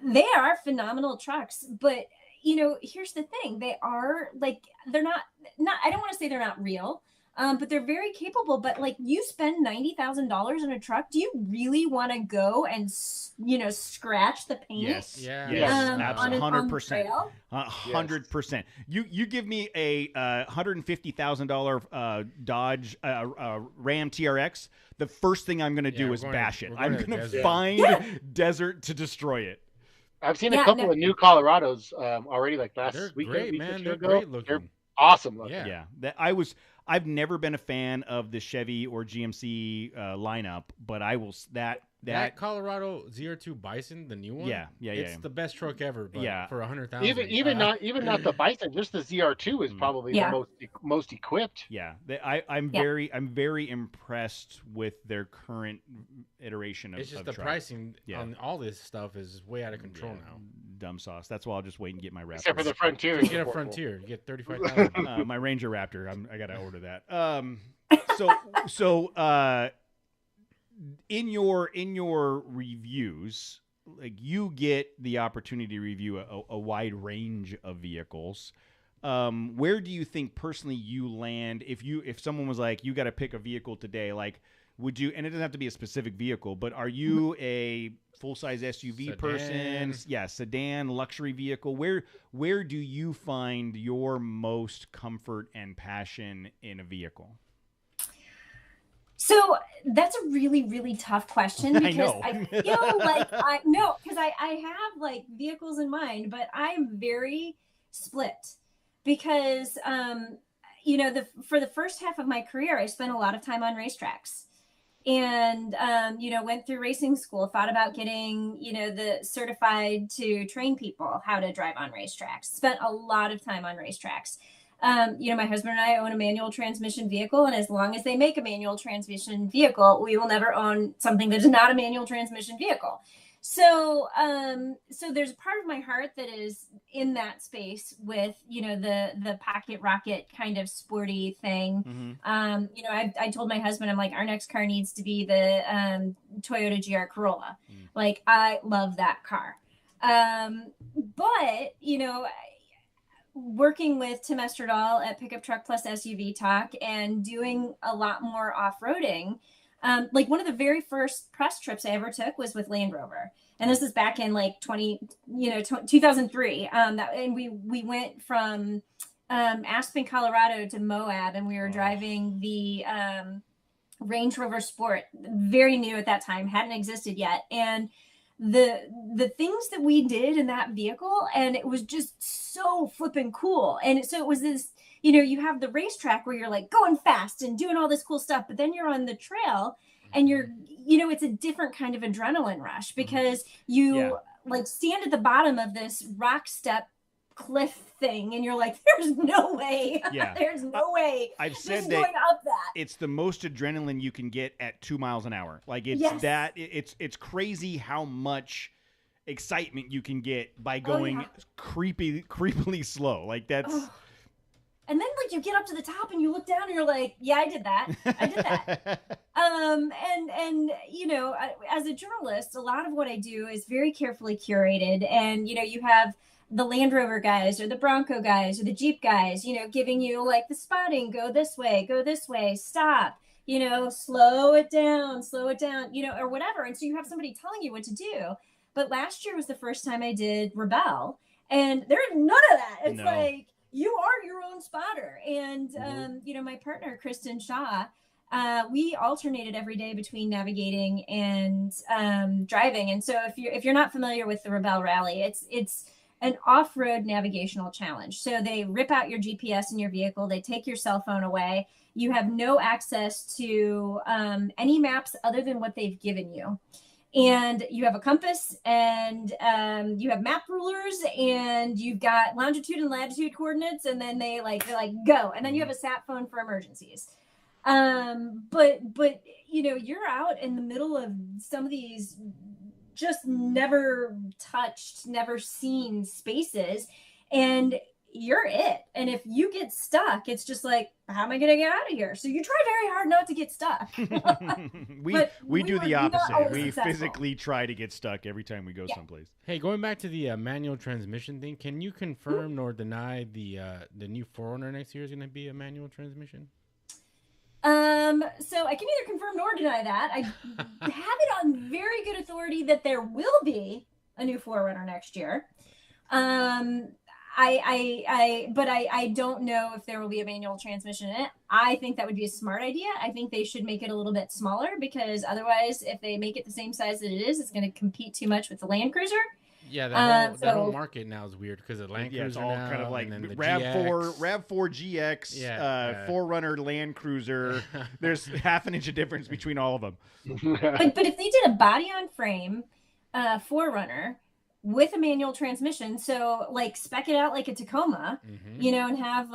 they are phenomenal trucks. But here's the thing: they are they're not. I don't want to say they're not real. But they're very capable. But you spend $90,000 on a truck, do you really want to go and scratch the paint? Yes, yeah, yes, absolutely, 100%, 100%. You give me a $150,000 Dodge Ram TRX. The first thing I'm going to do is bash it. I'm going to find desert to destroy it. I've seen a couple of new Colorados already, like last week. Great, man. They're great looking. They're awesome looking. Yeah. I've never been a fan of the Chevy or GMC lineup, but I will that Colorado ZR2 Bison, the new one. It's the best truck ever. But for $100,000, even not the Bison, just the ZR2 is probably the most equipped. Yeah, I'm very impressed with their current iteration of. It's just the pricing on all this stuff is way out of control now. Dumb sauce. That's why I'll just wait and get my Raptor. Except for the Frontier. Get a Frontier. You get $35,000. My Ranger Raptor. I gotta order that. In your reviews, you get the opportunity to review a wide range of vehicles. Where do you think personally you land if someone was like, you got to pick a vehicle today? Would you? And it doesn't have to be a specific vehicle, but are you a full-size SUV person? Yeah, sedan, luxury vehicle. Where do you find your most comfort and passion in a vehicle? So that's a really, really tough question because I feel because I have vehicles in mind, but I'm very split because, for the first half of my career, I spent a lot of time on racetracks and, went through racing school, thought about getting, the certified to train people how to drive on racetracks, spent a lot of time on racetracks. My husband and I own a manual transmission vehicle, and as long as they make a manual transmission vehicle, we will never own something that is not a manual transmission vehicle. So there's a part of my heart that is in that space with, the pocket rocket kind of sporty thing. Mm-hmm. I told my husband, I'm like, our next car needs to be the Toyota GR Corolla. I love that car. But, working with Tim Esterdahl at Pickup Truck Plus SUV Talk and doing a lot more off-roading, one of the very first press trips I ever took was with Land Rover. And this is back in 2003. And we went from Aspen, Colorado to Moab, and we were driving the Range Rover Sport, very new at that time, hadn't existed yet. And the things that we did in that vehicle, and it was just so flipping cool. And so it was this, you have the racetrack where you're going fast and doing all this cool stuff, but then you're on the trail and you're, it's a different kind of adrenaline rush because you stand at the bottom of this rock step cliff thing and you're like, there's no way. There's no way. I've said that going up that. It's the most adrenaline you can get at 2 miles an hour. It's crazy how much excitement you can get by going creepily slow. That's and then you get up to the top and you look down and you're like, yeah, I did that. And as a journalist, a lot of what I do is very carefully curated, and you have the Land Rover guys or the Bronco guys or the Jeep guys, giving you the spotting, go this way, stop, slow it down, or whatever. And so you have somebody telling you what to do. But last year was the first time I did Rebel, and there's none of that. It's you are your own spotter. And, my partner, Kristen Shaw, we alternated every day between navigating and driving. And so if you're not familiar with the Rebel Rally, it's an off-road navigational challenge. So they rip out your GPS in your vehicle. They take your cell phone away. You have no access to any maps other than what they've given you. And you have a compass, and you have map rulers, and you've got longitude and latitude coordinates, and then they're like go. And then you have a sat phone for emergencies. But you're out in the middle of some of these just never touched, never seen spaces. and you're it. And if you get stuck, it's just like, how am I going to get out of here? So you try very hard not to get stuck. we do the opposite. We successful. physically try to get stuck every time we go someplace. Hey, going back to the manual transmission thing, can you confirm nor deny the new 4Runner next year is going to be a manual transmission? So I can neither confirm nor deny that. I have it on very good authority that there will be a new 4Runner next year. I don't know if there will be a manual transmission in it. I think that would be a smart idea. I think they should make it a little bit smaller, because otherwise, if they make it the same size that it is, it's going to compete too much with the Land Cruiser. Yeah, that whole market now is weird because the Land Cruiser it's all now, kind of like and then the RAV4 GX. RAV4 GX, 4Runner Land Cruiser. There's half an inch of difference between all of them. But if they did a body on frame 4Runner with a manual transmission, so like spec it out like a Tacoma, and have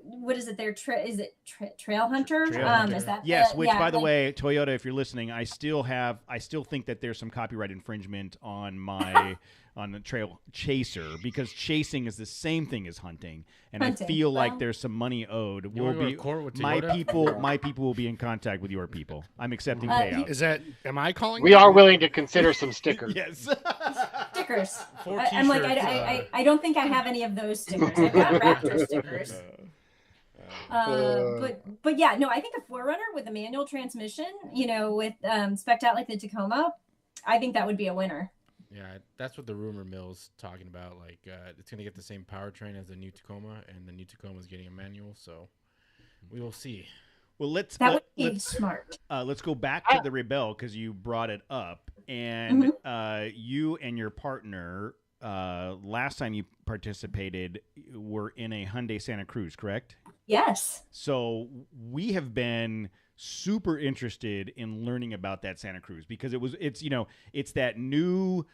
what is it there? Is it Trail Hunter? Is that which by the way, Toyota, if you're listening, I still think that there's some copyright infringement on my on the Trail Chaser, because chasing is the same thing as hunting, and I feel like there's some money owed. My people will be in contact with your people. I'm accepting payout. Am I calling? We are willing to consider some stickers. Yes. Stickers. I'm like, I don't think I have any of those stickers. I've got Raptor stickers. But yeah, no, I think a 4Runner with a manual transmission, with spec'd out like the Tacoma, I think that would be a winner. Yeah, that's what the rumor mill's talking about. Like, it's going to get the same powertrain as the new Tacoma, and the new Tacoma is getting a manual, so we will see. Well, let's smart. Let's go back to the Rebelle, because you brought it up, and you and your partner, last time you participated, were in a Hyundai Santa Cruz, correct? Yes. So we have been super interested in learning about that Santa Cruz, because it's that new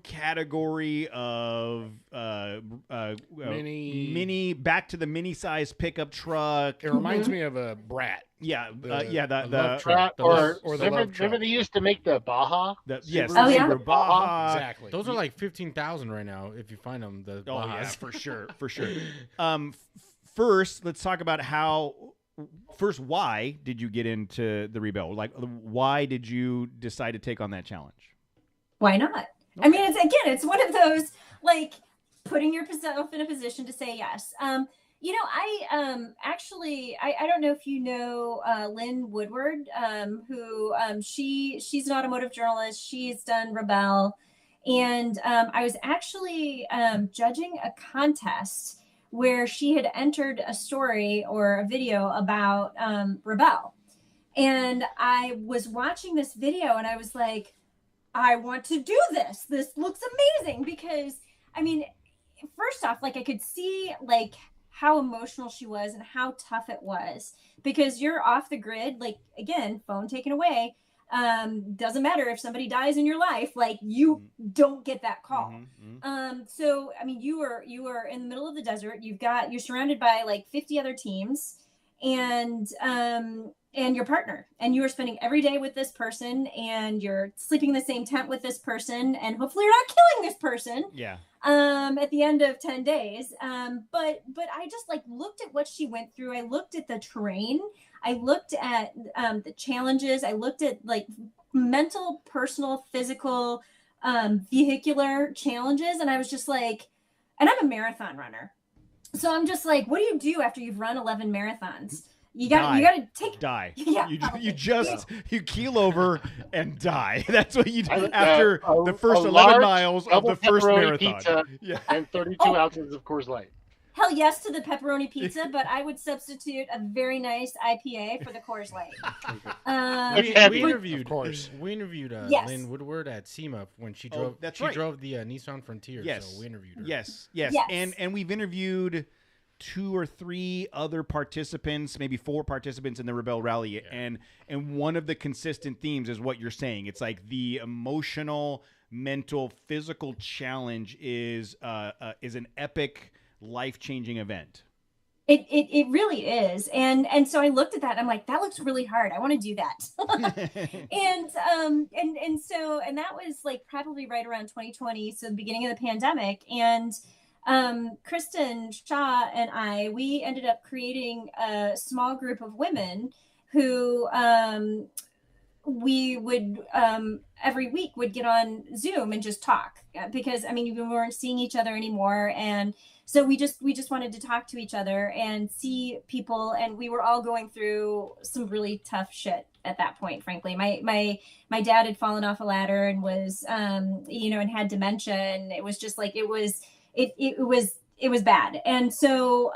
category of mini, back to the mini size pickup truck. It reminds me of a Brat. Yeah, the truck, or the remember they used to make the Baja? Subaru Baja. Exactly. Those are like 15,000 right now if you find them. The Bajas. Yeah, for sure. First, let's talk about why did you get into the Rebelle? Like, why did you decide to take on that challenge? Why not? Okay. I mean, it's one of those, like, putting yourself in a position to say yes. I don't know if you know Lynn Woodward, who she's an automotive journalist. She's done Rebelle, and I was actually judging a contest where she had entered a story or a video about Rebelle, and I was watching this video, and I was like, I want to do this. This looks amazing, because I mean, first off, like, I could see like how emotional she was and how tough it was, because you're off the grid. Like, again, phone taken away. Doesn't matter if somebody dies in your life, like, you don't get that call. So, I mean, you are in the middle of the desert. You're surrounded by like 50 other teams, and your partner, and you are spending every day with this person, and you're sleeping in the same tent with this person, and hopefully you're not killing this person. Yeah. At the end of 10 days. But I just like looked at what she went through. I looked at the terrain. I looked at the challenges. I looked at like mental, personal, physical, vehicular challenges. And I was just like, and I'm a marathon runner. So I'm just like, what do you do after you've run 11 marathons? You got to die. Yeah, you keel over and die. That's what you do after the first 11 miles of the first marathon. Pizza and 32 ounces of Coors Light. Hell yes to the pepperoni pizza, but I would substitute a very nice IPA for the Coors Light. We interviewed Lynn Woodward at SEMA when she drove. Drove the Nissan Frontier. Yes. So we interviewed her. Yes. And we've interviewed 2 or 3 other participants, maybe 4 participants in the Rebelle Rally, and one of the consistent themes is what you're saying. It's like the emotional, mental, physical challenge is an epic, life-changing event. It really is, and so I looked at that and I'm like, that looks really hard. I want to do that. and that was like probably right around 2020, so the beginning of the pandemic, and Kristen Shaw and we ended up creating a small group of women who we would every week would get on Zoom and just talk, because I mean we weren't seeing each other anymore, and so we just wanted to talk to each other and see people, and we were all going through some really tough shit at that point. Frankly, my dad had fallen off a ladder and was and had dementia, and it was just like it was bad, and so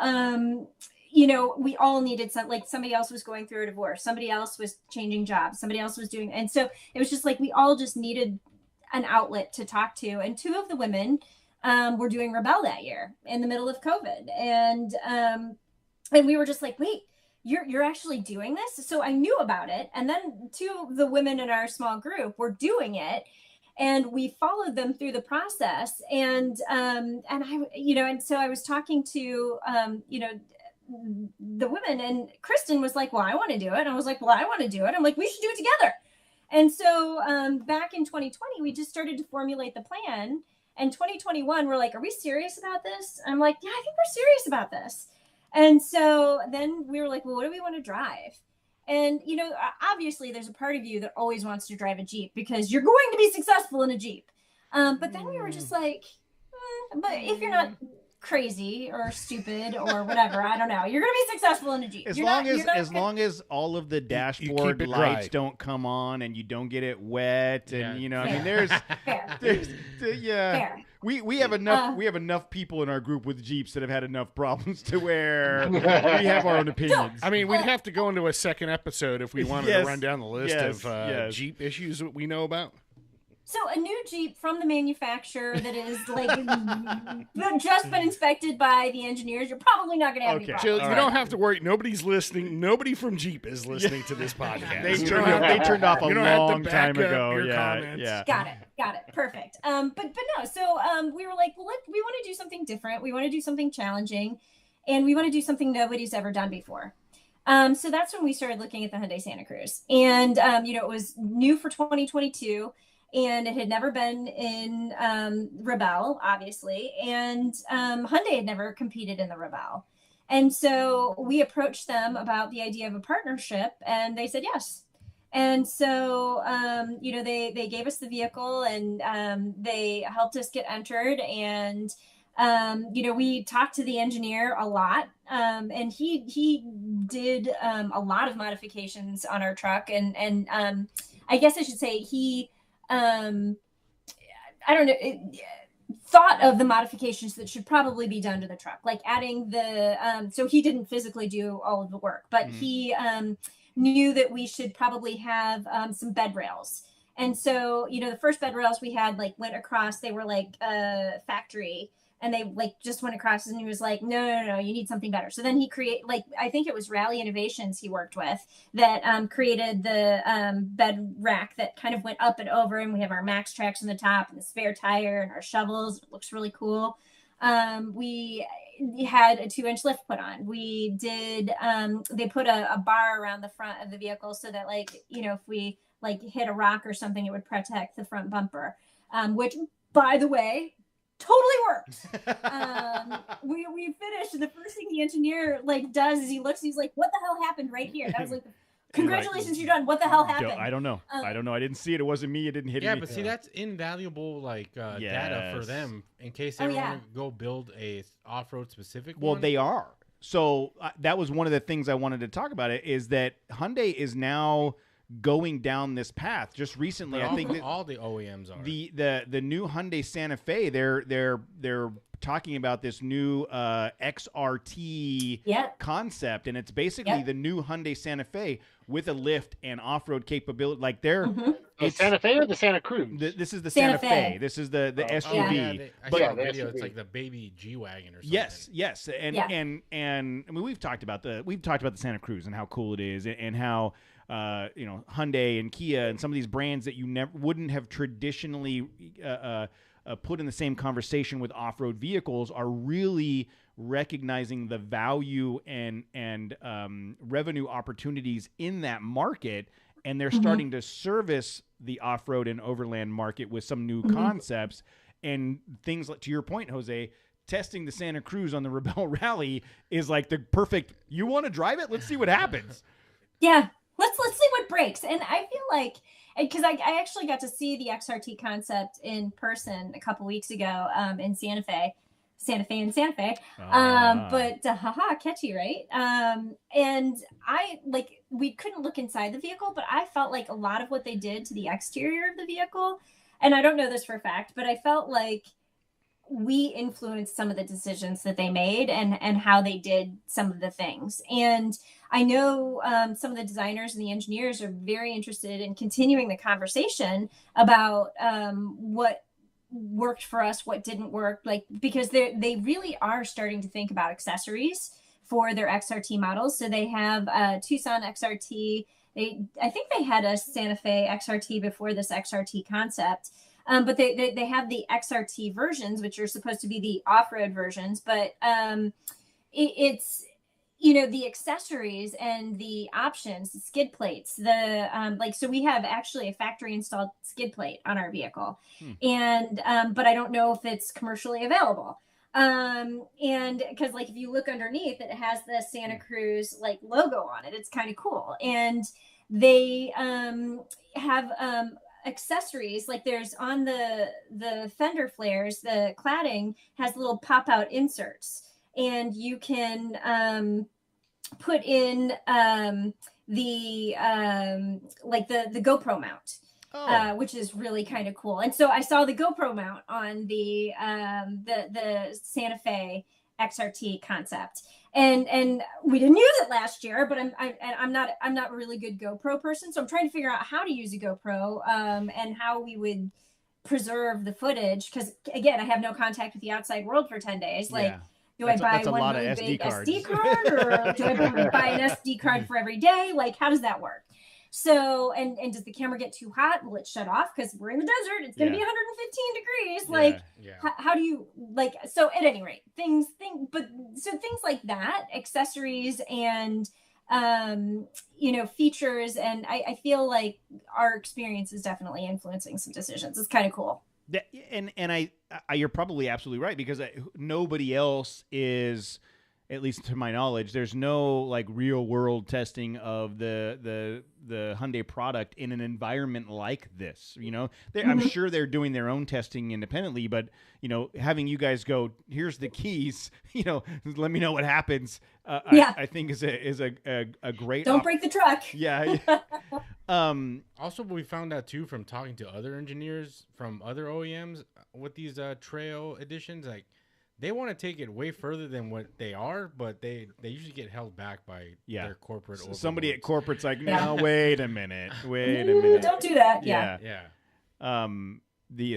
we all needed somebody else was going through a divorce, somebody else was changing jobs, somebody else was doing, and so it was just like we all just needed an outlet to talk to. And two of the women were doing Rebel that year in the middle of COVID, and we were just like, wait, you're actually doing this? So I knew about it, and then two of the women in our small group were doing it, and we followed them through the process, and so I was talking to the women, and Kristen was like, well, I want to do it. And I was like, well, I want to do it. I'm like, we should do it together. And so back in 2020, we just started to formulate the plan. And 2021, we're like, are we serious about this? I'm like, yeah, I think we're serious about this. And so then we were like, well, what do we want to drive? And, obviously there's a part of you that always wants to drive a Jeep because you're going to be successful in a Jeep. But then we were just like, but if you're not crazy or stupid or whatever, I don't know, you're gonna be successible in a Jeep as long as all of the dashboard lights don't come on and you don't get it wet, and Fair. I mean there's Fair. we have enough people in our group with Jeeps that have had enough problems to where we have our own opinions. I mean, we'd have to go into a second episode if we wanted to run down the list of Jeep issues that we know about. So a new Jeep from the manufacturer that is just been inspected by the engineers, you're probably not going to have any problems. Jill, you don't have to worry. Nobody's listening. Nobody from Jeep is listening to this podcast. They turned off a long time ago. Yeah. Got it. Perfect. But no. So we were like, well, we want to do something different. We want to do something challenging, and we want to do something nobody's ever done before. So that's when we started looking at the Hyundai Santa Cruz, and it was new for 2022. And it had never been in Rebel, obviously, and Hyundai had never competed in the Rebel. And so we approached them about the idea of a partnership, and they said yes. And so, they gave us the vehicle, and they helped us get entered. And, we talked to the engineer a lot, and he did a lot of modifications on our truck. And I guess I should say I don't know, thought of the modifications that should probably be done to the truck, like adding the, so he didn't physically do all of the work, but he knew that we should probably have some bed rails. And so, the first bed rails we had went across, they were factory, and they just went across, and he was like, no, you need something better. So then he I think it was Rally Innovations he worked with that created the bed rack that kind of went up and over, and we have our Max Tracks on the top and the spare tire and our shovels. It looks really cool. We had a 2-inch lift put on. We did, they put a bar around the front of the vehicle so that if we hit a rock or something, it would protect the front bumper, which, by the way, totally worked. We finished, and the first thing the engineer does is he looks, he's like, what the hell happened right here? That was like, congratulations, you're done. What the hell happened? I don't know. I didn't see it. It wasn't me. It didn't hit me. Yeah, but see, that's invaluable data for them in case they want to go build a off-road specific one. Well, they are. So that was one of the things I wanted to talk about. It is that Hyundai is now going down this path. Just recently, I think all the OEMs are the new Hyundai Santa Fe. They're talking about this new XRT concept, and it's basically the new Hyundai Santa Fe with a lift and off-road capability. The Santa Fe or the Santa Cruz? This is the Santa Fe. This is the SUV. I saw a video. It's like the baby G-Wagon or something. Yes, and I mean we've talked about the Santa Cruz and how cool it is, and how Hyundai and Kia and some of these brands that you wouldn't have traditionally put in the same conversation with off-road vehicles are really recognizing the value and revenue opportunities in that market, and they're starting to service the off-road and overland market with some new concepts and things to your point, Jose, testing the Santa Cruz on the Rebel Rally is like the perfect. You want to drive it? Let's see what happens. Yeah, let's see what breaks. And I feel like, because I actually got to see the XRT concept in person a couple weeks ago in Santa Fe. But haha, catchy, right? And we couldn't look inside the vehicle, but I felt like a lot of what they did to the exterior of the vehicle, and I don't know this for a fact, but I felt like we influenced some of the decisions that they made and how they did some of the things. And I know some of the designers and the engineers are very interested in continuing the conversation about what worked for us, what didn't work, because they really are starting to think about accessories for their XRT models. So they have Tucson XRT. I think they had a Santa Fe XRT before this XRT concept. But they have the XRT versions, which are supposed to be the off-road versions. But it's the accessories and the options, the skid plates, so we have actually a factory installed skid plate on our vehicle, and but I don't know if it's commercially available. And because if you look underneath, it has the Santa Cruz logo on it. It's kind of cool, and they have accessories, there's on the fender flares, the cladding has little pop-out inserts, and you can put in the GoPro mount, which is really kind of cool. And so I saw the GoPro mount on the Santa Fe XRT concept, and we didn't use it last year, but I'm not a really good GoPro person, so I'm trying to figure out how to use a GoPro and how we would preserve the footage, because again, I have no contact with the outside world for 10 days. Do I buy one really big SD card, or do I buy an SD card for every day? How does that work? So, and does the camera get too hot? Will it shut off? Because we're in the desert. It's going to be 115 degrees. How do you, so at any rate, things like that, accessories and, features. And I feel like our experience is definitely influencing some decisions. It's kind of cool. And I you're probably absolutely right, because nobody else is, at least to my knowledge, there's no real world testing of the Hyundai product in an environment like this. I'm sure they're doing their own testing independently, but having you guys go, here's the keys, let me know what happens. I think is a great. Don't break the truck. Yeah. Also, we found out too from talking to other engineers from other OEMs with these trail editions, they want to take it way further than what they are, but they usually get held back by their corporate. Somebody at corporate's no, wait a minute, don't do that. Yeah.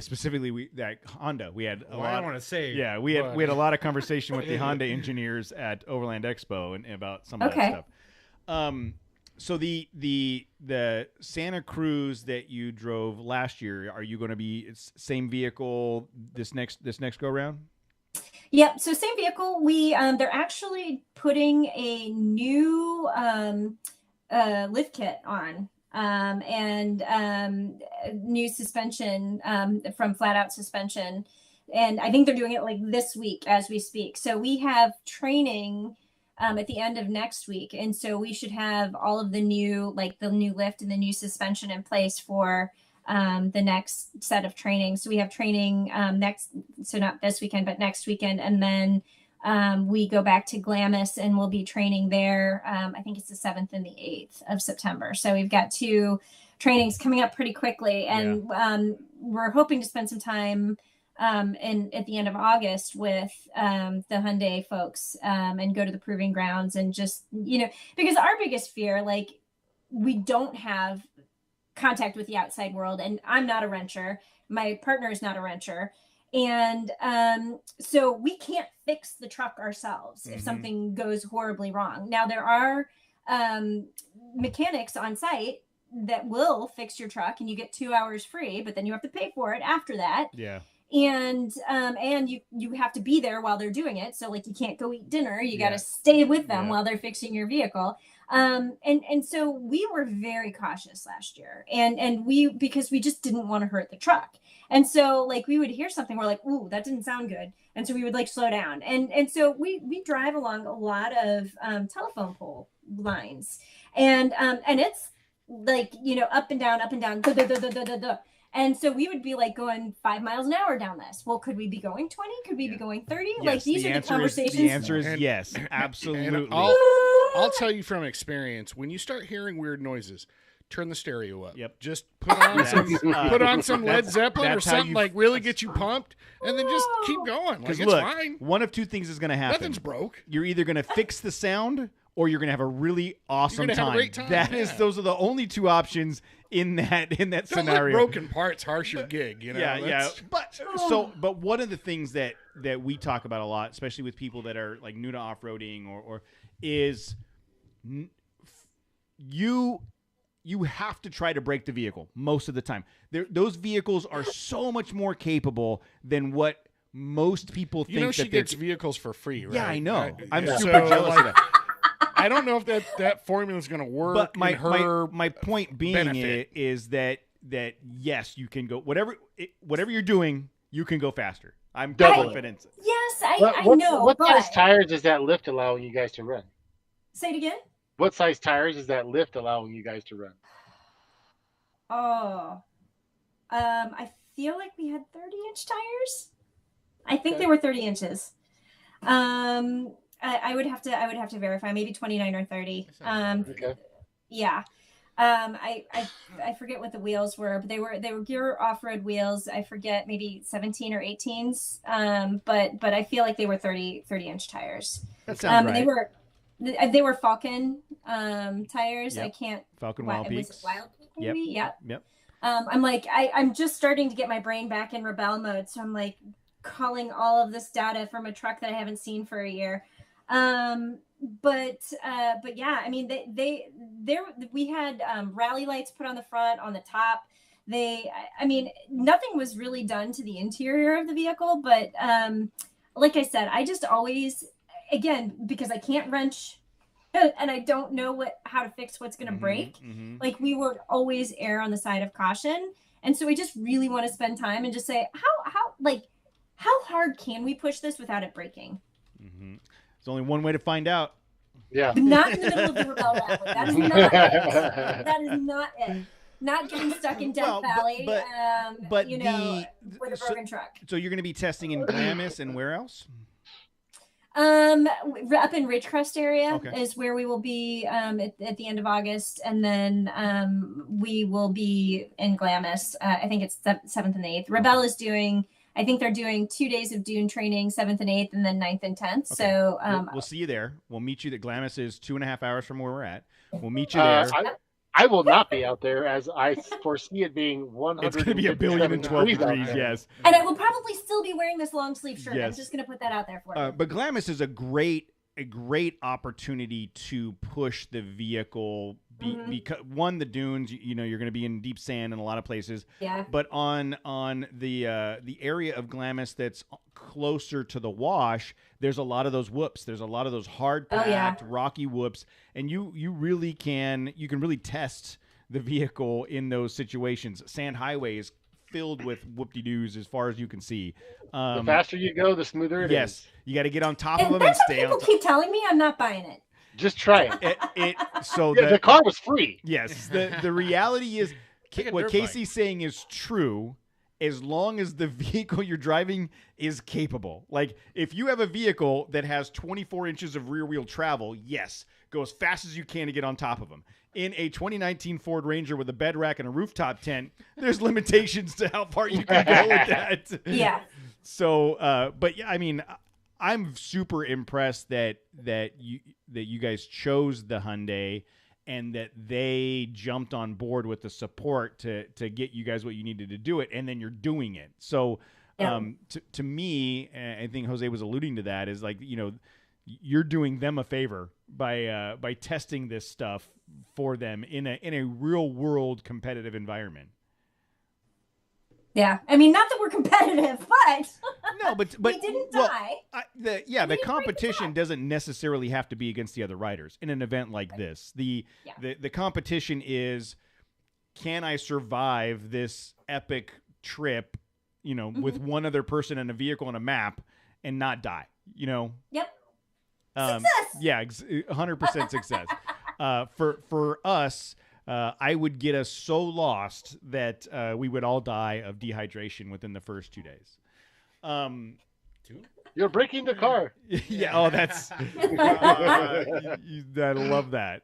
Specifically that Honda, we had a lot. I don't want to say. Yeah, we had a lot of conversation with the Honda engineers at Overland Expo and about some of that stuff. So the Santa Cruz that you drove last year, are you going to be same vehicle this next go round? Yep. So same vehicle. They're actually putting a new lift kit on, and new suspension from Flat Out Suspension, and I think they're doing it this week as we speak. So we have training at the end of next week, and so we should have all of the new the new lift and the new suspension in place for the next set of training. So we have training so not this weekend, but next weekend. And then we go back to Glamis and we'll be training there. I think it's the 7th and the 8th of September. So we've got 2 trainings coming up pretty quickly. And we're hoping to spend some time at the end of August with the Hyundai folks and go to the proving grounds and just, because our biggest fear, we don't have contact with the outside world, and I'm not a wrencher, my partner is not a wrencher, and so we can't fix the truck ourselves if something goes horribly wrong. Now there are mechanics on site that will fix your truck, and you get 2 hours free, but then you have to pay for it after that. and you have to be there while they're doing it. So like you can't go eat dinner. You got to stay with them while they're fixing your vehicle. And so we were very cautious last year, and because we just didn't want to hurt the truck. And so like we would hear something, we're like, ooh, that didn't sound good. And so we would like slow down. And so we drive along a lot of telephone pole lines, and it's like, you know, up and down, duh, duh, duh, duh, duh, duh, duh. And so we would be like going 5 miles an hour down this. Well, could we be going 20? Could we be going 30? Yes, like these are the conversations. The answer is yes, absolutely. I'll tell you from experience, when you start hearing weird noises, turn the stereo up. Yep. Just put on some Led Zeppelin or something like really get you pumped, and then just keep going. Like, it's fine. One of two things is going to happen. Nothing's broke. You're either going to fix the sound or you're going to have a really awesome time. Have a great time. Those are the only two options in that Don't scenario. Let broken parts harsh your gig, you know. Yeah. But one of the things that we talk about a lot, especially with people that are like new to off-roading or is you have to try to break the vehicle most of the time. Those vehicles are so much more capable than what most people think. You know, she gets vehicles for free, right? Yeah, I know. I'm super so, jealous of that. I don't know if that formula is going to work. But my point being is that yes, you can go whatever you're doing, you can go faster. I'm confident. Yes, I know. What size tires does that lift allowing you guys to run? Say it again. What size tires is that lift allowing you guys to run? Oh, I feel like we had 30-inch tires. I think they were 30 inches. I would have to verify, maybe 29 or 30. Okay. Yeah. I forget what the wheels were, but they were gear off-road wheels. I forget, maybe 17 or 18s. But I feel like they were 30-inch tires. That sounds right. They were Falcon tires. Yep. I can't. Falcon Wild Peaks. Was it Wild Peak maybe? Yep. I'm like, I'm just starting to get my brain back in rebel mode, so I'm like calling all of this data from a truck that I haven't seen for a year. But yeah, I mean, we had rally lights put on the front, on the top. I mean, nothing was really done to the interior of the vehicle, but like I said, I just always, again, because I can't wrench and I don't know how to fix what's going to break. Mm-hmm. Like we would always err on the side of caution. And so we just really want to spend time and just say, how hard can we push this without it breaking? Mm-hmm. There's only one way to find out. Yeah. Not in the middle of the Rebel Valley. That is not it. That is not it. Not getting stuck in Death Valley, but with a broken truck. So you're going to be testing in Glamis and where else? Up in Ridgecrest area is where we will be at the end of August, and then we will be in Glamis. I think it's 7th and 8th. Rebel is doing. I think they're doing 2 days of dune training, 7th and 8th, and then 9th and 10th. Okay. So we'll see you there. We'll meet you. Glamis is 2.5 hours from where we're at. We'll meet you there. I will not be out there, as I foresee it being 100. It's going to be 1,012 degrees, yes. And I will probably still be wearing this long sleeve shirt. Yes. I'm just going to put that out there for you. But Glamis is a great opportunity to push the vehicle. Because one, the dunes, you're going to be in deep sand in a lot of places. Yeah. But on the area of Glamis that's closer to the wash, there's a lot of those whoops. There's a lot of those hard packed, rocky whoops, and you can really test the vehicle in those situations. Sand Highway is filled with whoop-de-doos as far as you can see. The faster you go, the smoother it is. Yes, you got to get on top of them and stay on top. People keep telling me, I'm not buying it. Just try it. The car was free. Yes. The reality is what Casey's saying is true as long as the vehicle you're driving is capable. Like if you have a vehicle that has 24 inches of rear wheel travel, yes, go as fast as you can to get on top of them. In a 2019 Ford Ranger with a bed rack and a rooftop tent, there's limitations to how far you can go with that. Yeah. So, but yeah, I mean, I'm super impressed that you guys chose the Hyundai and that they jumped on board with the support to get you guys what you needed to do it, and then you're doing it. So to me, I think Jose was alluding to that, is like, you're doing them a favor by testing this stuff for them in a real world competitive environment. Yeah. I mean, not that we're competitive, but No, but we didn't well, die. the didn't break competition doesn't necessarily have to be against the other riders in an event like this. The competition is, can I survive this epic trip, with one other person in a vehicle and a map and not die, Yep. Success. Yeah, 100% success. For us, I would get us so lost that we would all die of dehydration within the first 2 days. You're breaking the car. Yeah. Oh, that's. I love that.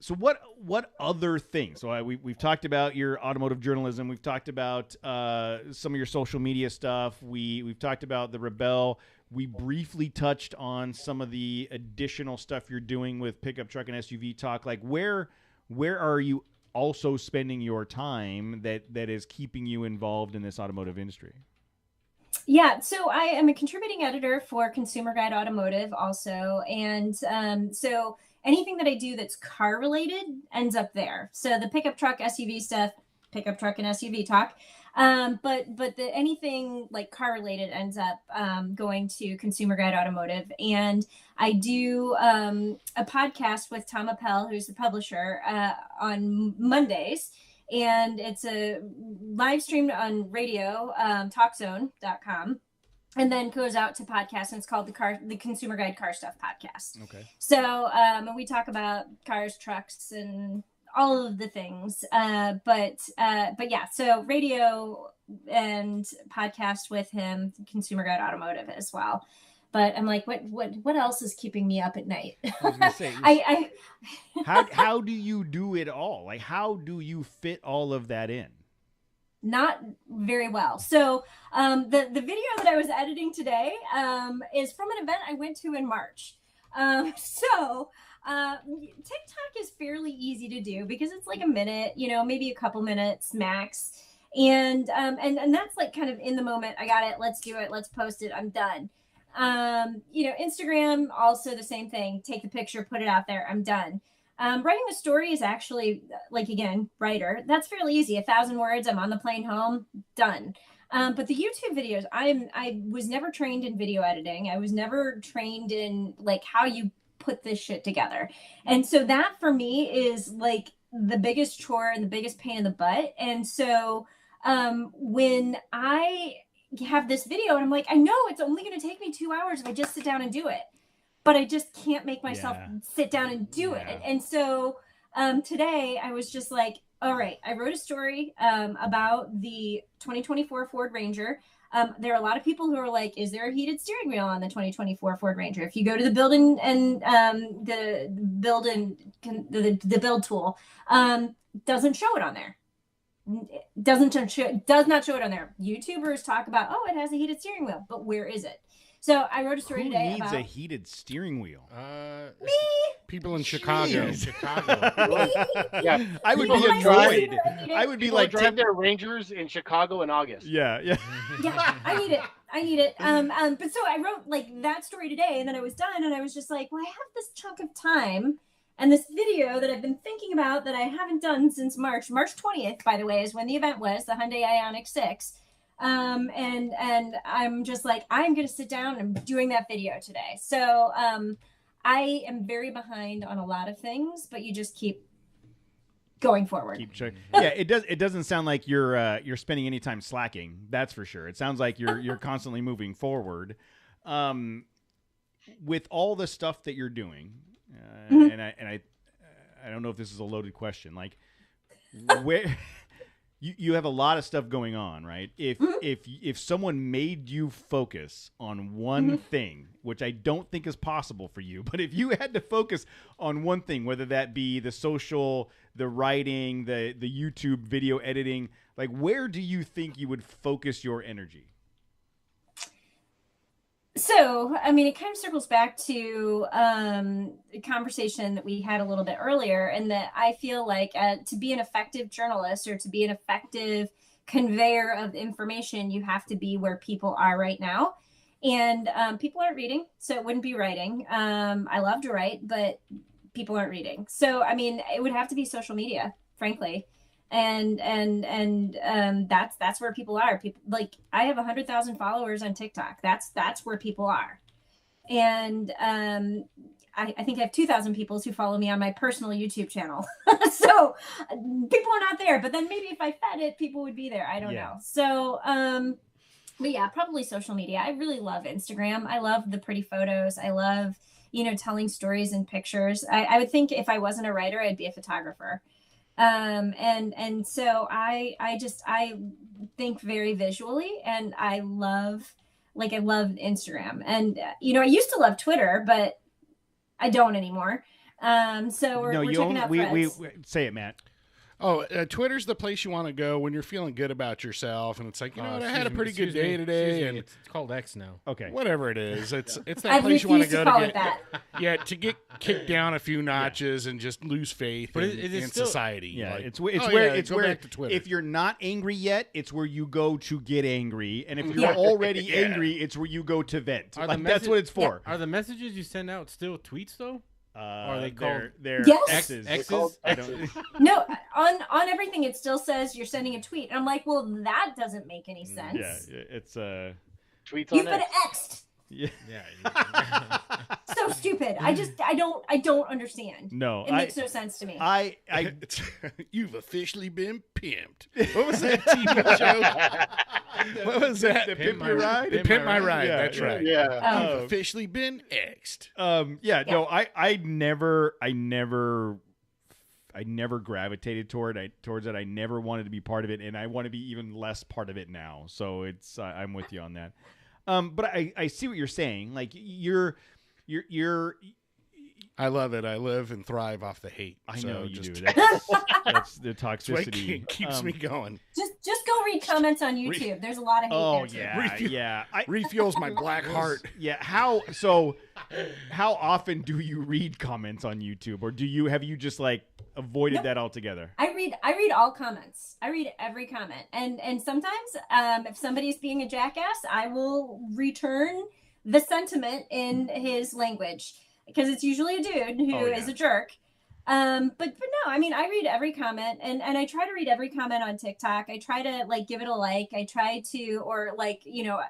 So what other things? So we've talked about your automotive journalism. We've talked about some of your social media stuff. We've talked about the Rebel. We briefly touched on some of the additional stuff you're doing with pickup truck and SUV talk. Like where are you also spending your time that is keeping you involved in this automotive industry? Yeah, so I am a contributing editor for Consumer Guide Automotive also. And so anything that I do that's car related ends up there. So the pickup truck, SUV stuff, pickup truck and SUV talk. But anything like car related ends up going to Consumer Guide Automotive. And I do a podcast with Tom Appel, who's the publisher, on Mondays. And it's a live streamed on radio, talkzone.com, and then goes out to podcast, and it's called the Consumer Guide Car Stuff Podcast. Okay. So and we talk about cars, trucks, and all of the things. But yeah, so radio and podcast with him, Consumer Guide Automotive as well. But I'm like, what else is keeping me up at night? I was gonna say, how do you do it all? Like, how do you fit all of that in? Not very well. So the video that I was editing today is from an event I went to in March. TikTok is fairly easy to do because it's like a minute, maybe a couple minutes max. And that's like kind of in the moment. I got it. Let's do it. Let's post it. I'm done. Instagram, also the same thing. Take the picture, put it out there. I'm done. Writing a story is actually, like, again, writer. That's fairly easy. 1,000 words. I'm on the plane home. Done. But the YouTube videos, I was never trained in video editing. I was never trained in like how you put this shit together. And so that for me is like the biggest chore and the biggest pain in the butt. And so when I have this video and I'm like, I know it's only going to take me 2 hours if I just sit down and do it, but I just can't make myself sit down and do it. And so today I was just like, all right, I wrote a story about the 2024 Ford Ranger. There are a lot of people who are like, is there a heated steering wheel on the 2024 Ford Ranger? If you go to the build and the build tool, doesn't show it on there. Does not show it on there. YouTubers talk about, oh, it has a heated steering wheel, but where is it? So I wrote a story today about... Who needs a heated steering wheel? Me! People in Chicago. Yeah, I would be annoyed. I would be people like... drive their Rangers in Chicago in August. Yeah. Yeah, I need it. But so I wrote like that story today, and then I was done, and I was just like, well, I have this chunk of time and this video that I've been thinking about that I haven't done since March 20th, by the way, is when the event was, the Hyundai Ioniq 6. And I'm just like, I'm going to sit down and I'm doing that video today. So, I am very behind on a lot of things, but you just keep going forward. It doesn't sound like you're spending any time slacking. That's for sure. It sounds like you're constantly moving forward. With all the stuff that you're doing, and I don't know if this is a loaded question. Like, where you have a lot of stuff going on, right? If someone made you focus on one thing, which I don't think is possible for you, but if you had to focus on one thing, whether that be the social, the writing, the YouTube video editing, like where do you think you would focus your energy? So, I mean, it kind of circles back to a conversation that we had a little bit earlier, and that I feel like to be an effective journalist or to be an effective conveyor of information, you have to be where people are right now. And people aren't reading, so it wouldn't be writing. I love to write, but people aren't reading. So, I mean, it would have to be social media, frankly. and that's where people are. People like I have 100,000 followers on TikTok. That's where people are. And I think I have 2,000 people who follow me on my personal YouTube channel. So people are not there, but then maybe if I fed it, people would be there. I don't know. So, but yeah, probably social media. I really love Instagram. I love the pretty photos. I love, telling stories and pictures. I would think if I wasn't a writer, I'd be a photographer. And so I think very visually, and I love Instagram. And, I used to love Twitter, but I don't anymore. So we're checking out Threads. We say it, Matt. Oh, Twitter's the place you want to go when you're feeling good about yourself, and it's like, I had a pretty good day today, and it's called X now. Okay, whatever it is, it's that place you want to go to get that. to get kicked down a few notches and just lose faith in society. Yeah, like, it's where back to Twitter. If you're not angry yet, it's where you go to get angry, and if you're already angry, it's where you go to vent. That's what it's for. Are the messages you send out still tweets though? Are they called they're yes. X's? X's? I don't. No, on everything it still says you're sending a tweet. And I'm like, well, that doesn't make any sense. Yeah, it's tweets You've on been X. X'd. Yeah. So stupid. I don't understand. No, it makes no sense to me. You've officially been pimped. What was that TV show? What was that? The Pimp My Ride? The Pimp My Ride. Yeah, That's right. Yeah. You've officially been X'd. No, I never gravitated towards it. I never wanted to be part of it, and I want to be even less part of it now. So it's I'm with you on that. But I see what you're saying. Like you're. I love it. I live and thrive off the hate. I so know you just, do. That's the toxicity. Keeps me going. Just go read comments on YouTube. There's a lot of hate there too. Yeah. Refuels my black heart. Yeah. How often do you read comments on YouTube, or have you just like avoided that altogether? I read all comments. I read every comment, and sometimes if somebody's being a jackass, I will return the sentiment in his language, because it's usually a dude who is a jerk. But no, I mean, I read every comment, and I try to read every comment on TikTok. I try to like give it a like. I try to, or like,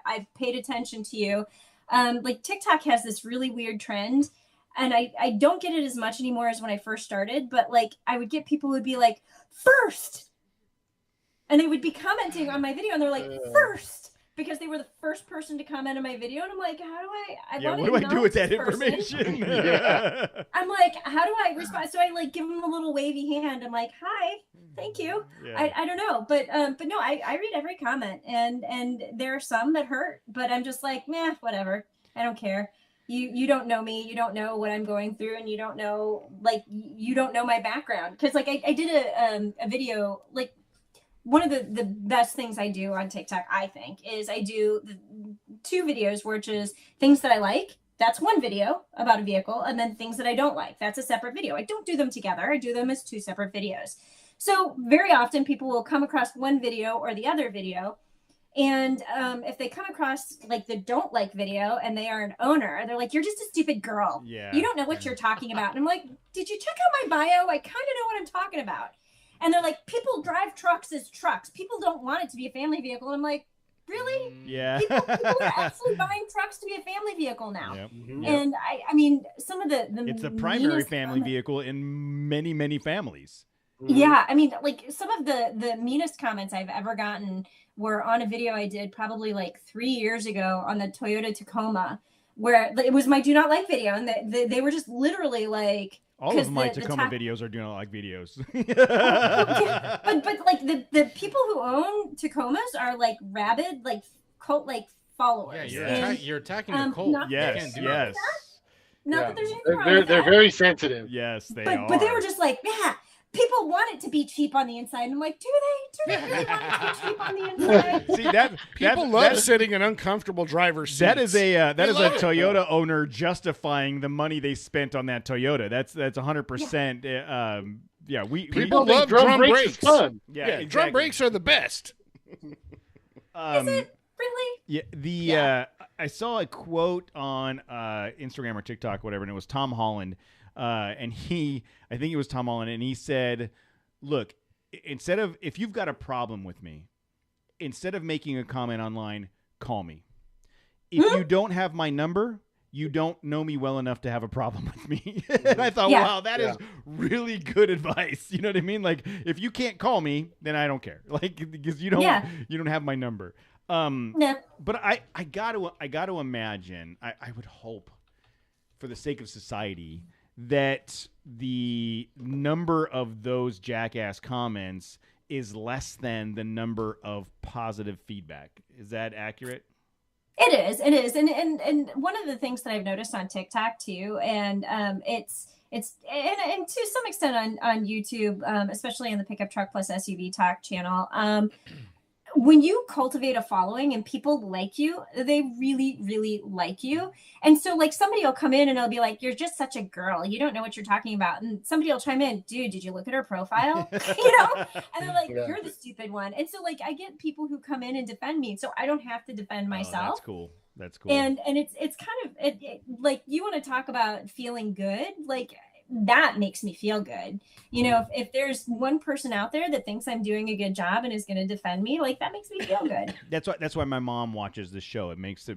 I've paid attention to you. Like TikTok has this really weird trend, and I don't get it as much anymore as when I first started, but like I would get people who would be like, first, and they would be commenting on my video, and they're like, first, because they were the first person to comment on my video. And I'm like, how do what do I do with that information? I'm like, how do I respond? So I like give them a little wavy hand. I'm like, hi, thank you. Yeah. I don't know. But no, I read every comment, and there are some that hurt, but I'm just like, meh, whatever. I don't care. You don't know me. You don't know what I'm going through, and you don't know my background. Cause like I did a video, like, one of the best things I do on TikTok, I think, is I do 2 videos, which is things that I like. That's one video about a vehicle. And then things that I don't like. That's a separate video. I don't do them together. I do them as 2 separate videos. So very often people will come across one video or the other video. And if they come across like the don't like video and they are an owner, they're like, you're just a stupid girl. Yeah. You don't know what you're talking about. And I'm like, did you check out my bio? I kind of know what I'm talking about. And they're like, people drive trucks as trucks. People don't want it to be a family vehicle. And I'm like, really? Yeah. People are actually buying trucks to be a family vehicle now. Yep. And I mean, some of the it's the primary family vehicle in many, many families. Yeah. I mean, like some of the meanest comments I've ever gotten were on a video I did probably like 3 years ago on the Toyota Tacoma, where it was my do not like video. And they were just literally like, all of my Tacoma videos are do not like videos. But like the people who own Tacomas are like rabid, like cult like followers. Yeah, you're attacking the cult. Yes. Not that there's anything wrong with they're that. very sensitive. Yes, they are. But they were just like, yeah, people want it to be cheap on the inside. And I'm like, do they really want it to be cheap on the inside? See people love sitting in uncomfortable driver's seats. That is a Toyota owner justifying the money they spent on that Toyota. That's 100%. Yeah, people love drum brakes. Fun. Yeah, exactly. Drum brakes are the best. Is it really? Yeah. I saw a quote on Instagram or TikTok, whatever, and it was Tom Holland. And I think it was Tom Holland, and he said, look, if you've got a problem with me, instead of making a comment online, call me. If you don't have my number, you don't know me well enough to have a problem with me. And I thought, wow, that is really good advice. You know what I mean? Like, if you can't call me, then I don't care. Like, because you don't have my number. But I gotta imagine, I would hope, for the sake of society, that the number of those jackass comments is less than the number of positive feedback. Is that accurate? It is. And one of the things that I've noticed on TikTok too, and it's and to some extent on YouTube, especially in the Pickup Truck Plus SUV Talk channel, when you cultivate a following and people like you, they really, really like you. And so like somebody will come in and they'll be like, you're just such a girl. You don't know what you're talking about. And somebody will chime in, dude, did you look at her profile? You know? And they're like, you're the stupid one. And so like, I get people who come in and defend me. So I don't have to defend myself. That's cool. And it's kind of like, you want to talk about feeling good. Like, that makes me feel good. You know, if there's one person out there that thinks I'm doing a good job and is going to defend me, like, that makes me feel good. That's why my mom watches the show. It makes the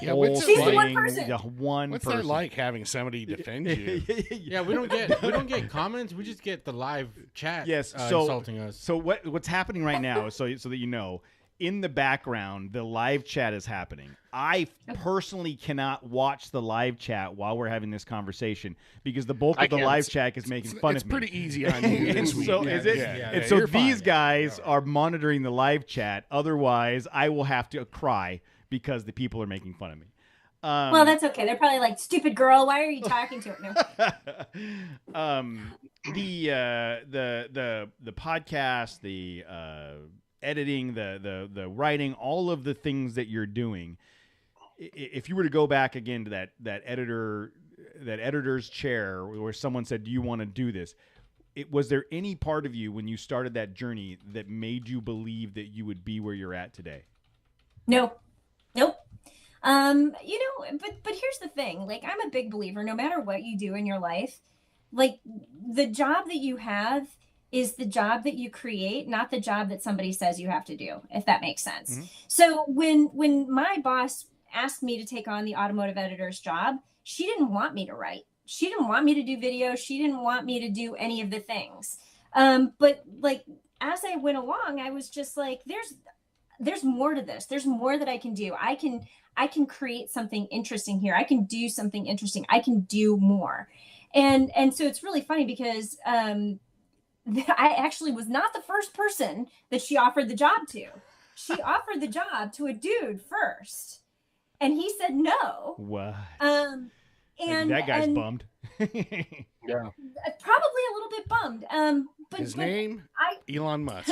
whole she's the one person. What's it like having somebody defend you? Yeah, we don't get comments. We just get the live chat. Yes, insulting us. So what's happening right now? So that you know, in the background, the live chat is happening. I personally cannot watch the live chat while we're having this conversation because the bulk of the live chat is making fun of me. It's pretty easy on you this week. So is it? And so these guys are monitoring the live chat. Otherwise, I will have to cry because the people are making fun of me. Well, that's okay. They're probably like, "Stupid girl, why are you talking to her?" No. The podcast, the editing, the writing, all of the things that you're doing. If you were to go back again to that editor's chair where someone said, "Do you want to do this?" Was there any part of you when you started that journey that made you believe that you would be where you're at today? Nope. You know, but here's the thing. Like, I'm a big believer, no matter what you do in your life, like, the job that you have is the job that you create, not the job that somebody says you have to do, if that makes sense. Mm-hmm. So when my boss asked me to take on the automotive editor's job, she didn't want me to write. She didn't want me to do video. She didn't want me to do any of the things. But like, as I went along, I was just like, there's more to this. There's more that I can do. I can create something interesting here. I can do something interesting. I can do more. And so it's really funny because I actually was not the first person that she offered the job to. She offered the job to a dude first, and he said no. What? And that guy's bummed. Yeah, probably a little bit bummed. But his name, Elon Musk.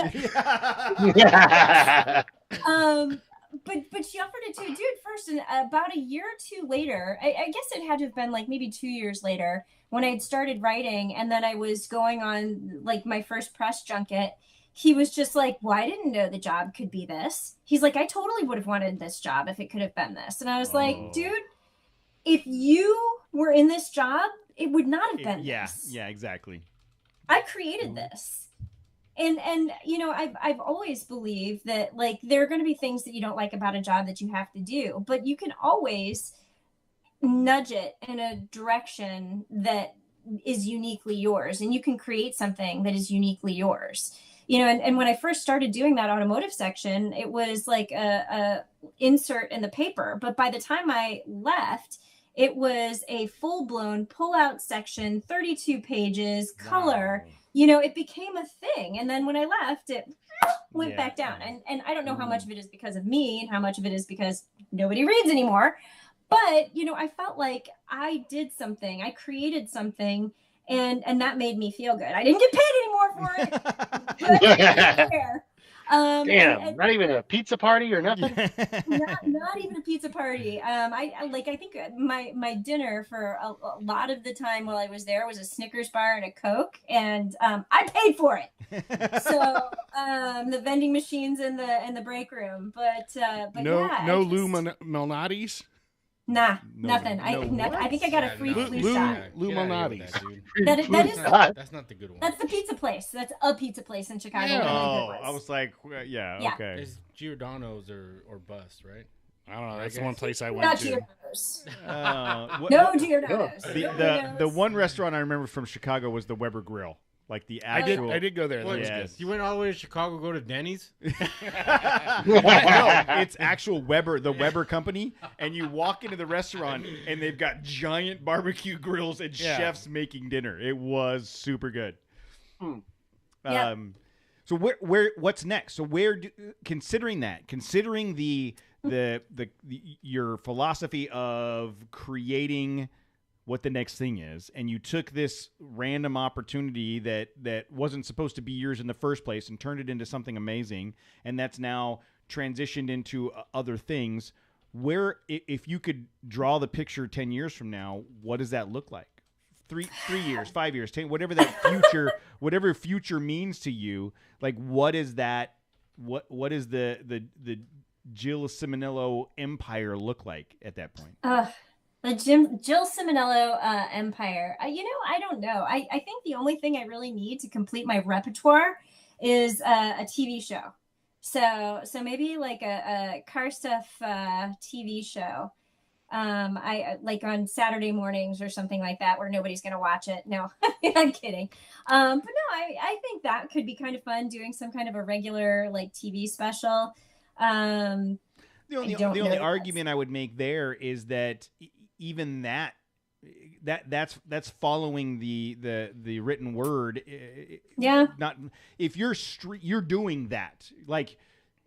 But she offered it to a dude first, and about a year or two later, I guess it had to have been like maybe 2 years later, when I had started writing, and then I was going on like my first press junket. He was just like, well, I didn't know the job could be this. He's like, I totally would have wanted this job if it could have been this. And I was like, dude, if you were in this job, it would not have been this. Yeah, exactly. I created this. And you know, I've always believed that, like, there are going to be things that you don't like about a job that you have to do, but you can always nudge it in a direction that is uniquely yours, and you can create something that is uniquely yours. You know, and when I first started doing that automotive section, it was like a insert in the paper. But by the time I left, it was a full-blown pull-out section, 32 pages, color. Wow. You know, it became a thing. And then when I left, it went back down. And I don't know how much of it is because of me and how much of it is because nobody reads anymore. But, you know, I felt like I did something. I created something. And that made me feel good. I didn't get paid anymore for it. But I didn't care. Damn, not even a pizza party or nothing. not even a pizza party. I think my dinner for a lot of the time while I was there was a Snickers bar and a Coke, and I paid for it. So the vending machines in the break room, but no Lou Malnati's. Nah, No, nothing. no, I think I got a free no. flu Lou- shot. Lou Get outta here with Malnati's. that, dude. That is That's not the good one. that's the pizza place. That's a pizza place in Chicago. Yeah. One of the Oh, good ones. I was like, yeah, Yeah. okay. It's Giordano's or bust, right? I don't know. That's the guess. one place I went Not to. Giordano's. No, Giordano's. the one restaurant I remember from Chicago was the Weber Grill, like the I did. actual. I did go there. That What? was Yes. good. You went all the way to Chicago, go to Denny's? No, it's actual Weber, the Weber company, and you walk into the restaurant and they've got giant barbecue grills and Yeah. chefs making dinner. It was super good. Yeah. So what's next? So considering the your philosophy of creating what the next thing is, and you took this random opportunity that wasn't supposed to be yours in the first place and turned it into something amazing, and that's now transitioned into other things. Where, if you could draw the picture 10 years from now, what does that look like? 3 years, 5 years, 10, whatever that future means to you. Like, what is that? What is the Jill Ciminillo empire look like at that point? The Jill Ciminillo empire. I don't know. I think the only thing I really need to complete my repertoire is a TV show. So maybe like a car stuff TV show. I like on Saturday mornings or something like that where nobody's going to watch it. No, I'm kidding. But no, I think that could be kind of fun, doing some kind of a regular like TV special. The only know argument I would make there is that even that's following the written word. Yeah. Not if you're doing that, like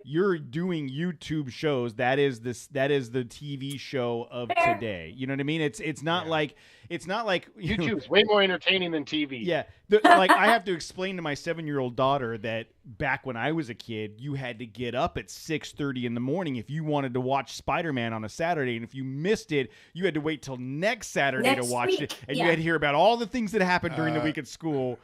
you're doing YouTube shows. That is the TV show of today. You know what I mean? It's not like YouTube's way more entertaining than TV. Yeah, like I have to explain to my 7-year-old daughter that back when I was a kid, you had to get up at 6:30 in the morning if you wanted to watch Spider-Man on a Saturday, and if you missed it, you had to wait till next Saturday to watch it, and you had to hear about all the things that happened during the week at school.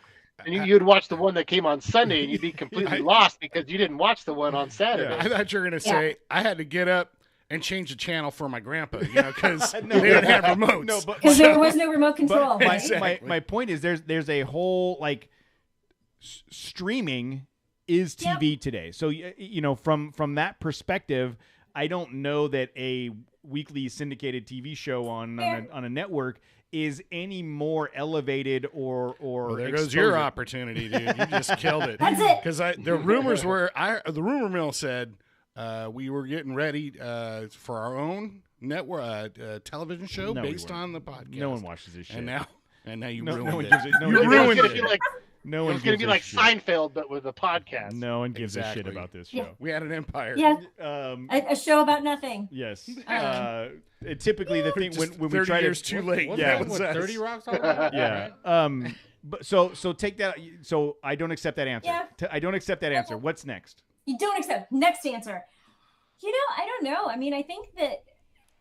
And you'd watch the one that came on Sunday, and you'd be completely lost because you didn't watch the one on Saturday. I thought you were going to say I had to get up and change the channel for my grandpa, because they didn't have remotes. No, but because there was no remote control. But my point is there's a whole like streaming is TV today. So from that perspective, I don't know that a weekly syndicated TV show on a network is any more elevated or well, there goes your opportunity, dude. You just killed it. That's it. Because the rumors were, the rumor mill said we were getting ready for our own network television show No, we based weren't. on the podcast. No one watches this shit. And now you no ruined one it. gives it. No You one ruined gives it. a shit. No one It's going to gives be a like shit. Seinfeld, but with a podcast. No one gives a shit Exactly. about this show. We had an empire. Yeah, A show about nothing. Yes. Typically, the thing when we 30 try years to too late. What, Yeah. what, What's that? 30 Rock's all about? yeah. Right? But so take that. So I don't accept that answer. Yeah. I don't accept that answer. What's next? You don't accept. Next answer. I don't know. I mean, I think that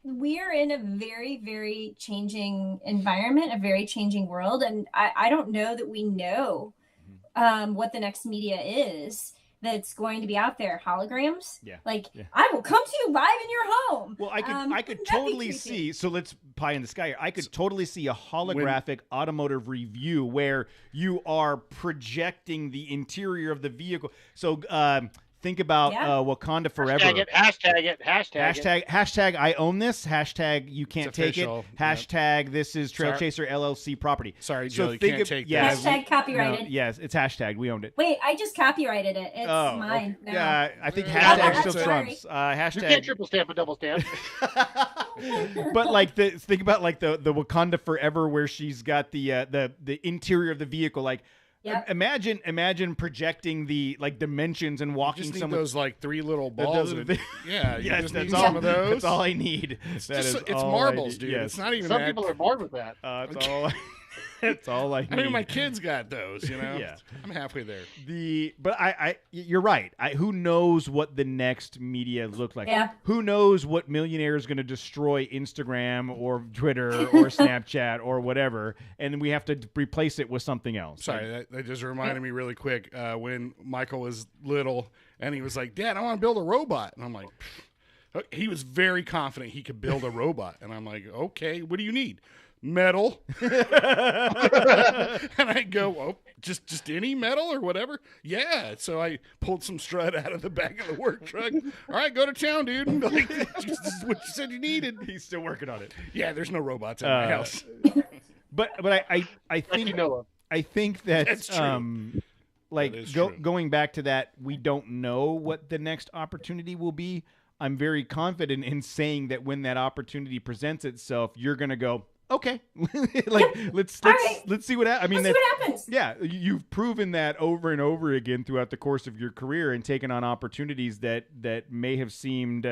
we're in a very, very changing environment, a very changing world. And I don't know that we know what the next media is that's going to be out there. Holograms? Yeah. Like, Yeah. I will come to you live in your home. Well, I could that'd be totally creepy. see. So let's pie in the sky here. I could totally see a holographic automotive review where you are projecting the interior of the vehicle. So think about Wakanda Forever. Hashtag it. Hashtag it. Hashtag I own this. Hashtag you can't It's take official. it. Hashtag this is Trail Sorry. Chaser LLC property. Sorry, So Jill, you think can't of- take yeah, this. Hashtag copyrighted. No, yes, it's hashtag. We owned it. Wait, I just copyrighted it. It's mine. okay. No. Yeah, I think Yeah, hashtag that's still sorry. trumps. You Hashtag. can't triple stamp a double stamp. But like think about like the Wakanda Forever where she's got the interior of the vehicle. Like Yep. imagine projecting the like dimensions and You walking just need some those like 3 little balls. those- and- yeah, you yes, just that's need all. some of those. That's all I need. It's That just, is it's all I marbles, need. dude. Yes. It's not even Some that. people are bored with that. That's all. That's all I need. I mean, my kids got those. Yeah. I'm halfway there. But you're right. Who knows what the next media look like? Yeah. Who knows what millionaire is going to destroy Instagram or Twitter or Snapchat or whatever, and we have to replace it with something else. Sorry, that just reminded me really quick when Michael was little and he was like, "Dad, I want to build a robot," and I'm like, He was very confident he could build a robot. And I'm like, okay, what do you need? Metal. And I go, oh, just any metal or whatever? Yeah. So I pulled some strut out of the back of the work truck. All right, go to town, dude. Like, this is what you said you needed. He's still working on it. Yeah, there's no robots in my house. But I think I think that That's true. like That is true. going back to that, we don't know what the next opportunity will be. I'm very confident in saying that when that opportunity presents itself, you're gonna go, okay, like let's see what happens. I mean, Let's see what happens. Yeah, you've proven that over and over again throughout the course of your career and taken on opportunities that may have seemed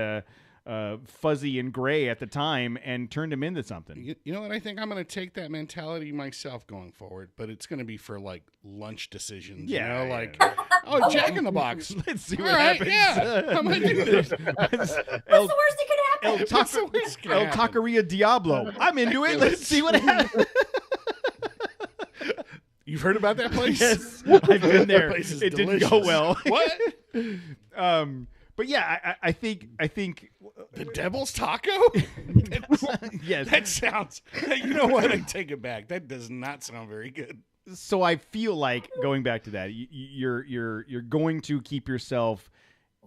fuzzy and gray at the time and turned them into something. You know what? I think I'm going to take that mentality myself going forward, but it's going to be for like lunch decisions. Yeah, You know, like, yeah. oh, Jack in the Box. Let's see All what right, happens. yeah, I'm going to do this. What's the worst that could El, happen? What's the worst gonna El happen? Taqueria Diablo. I'm into it. Let's see what happens. You've heard about that place? Yes, I've been there. That place is It didn't go delicious. well. What? But yeah, I think The Devil's Taco? yes. That sounds. You know what? I take it back. That does not sound very good. So I feel like going back to that, you're going to keep yourself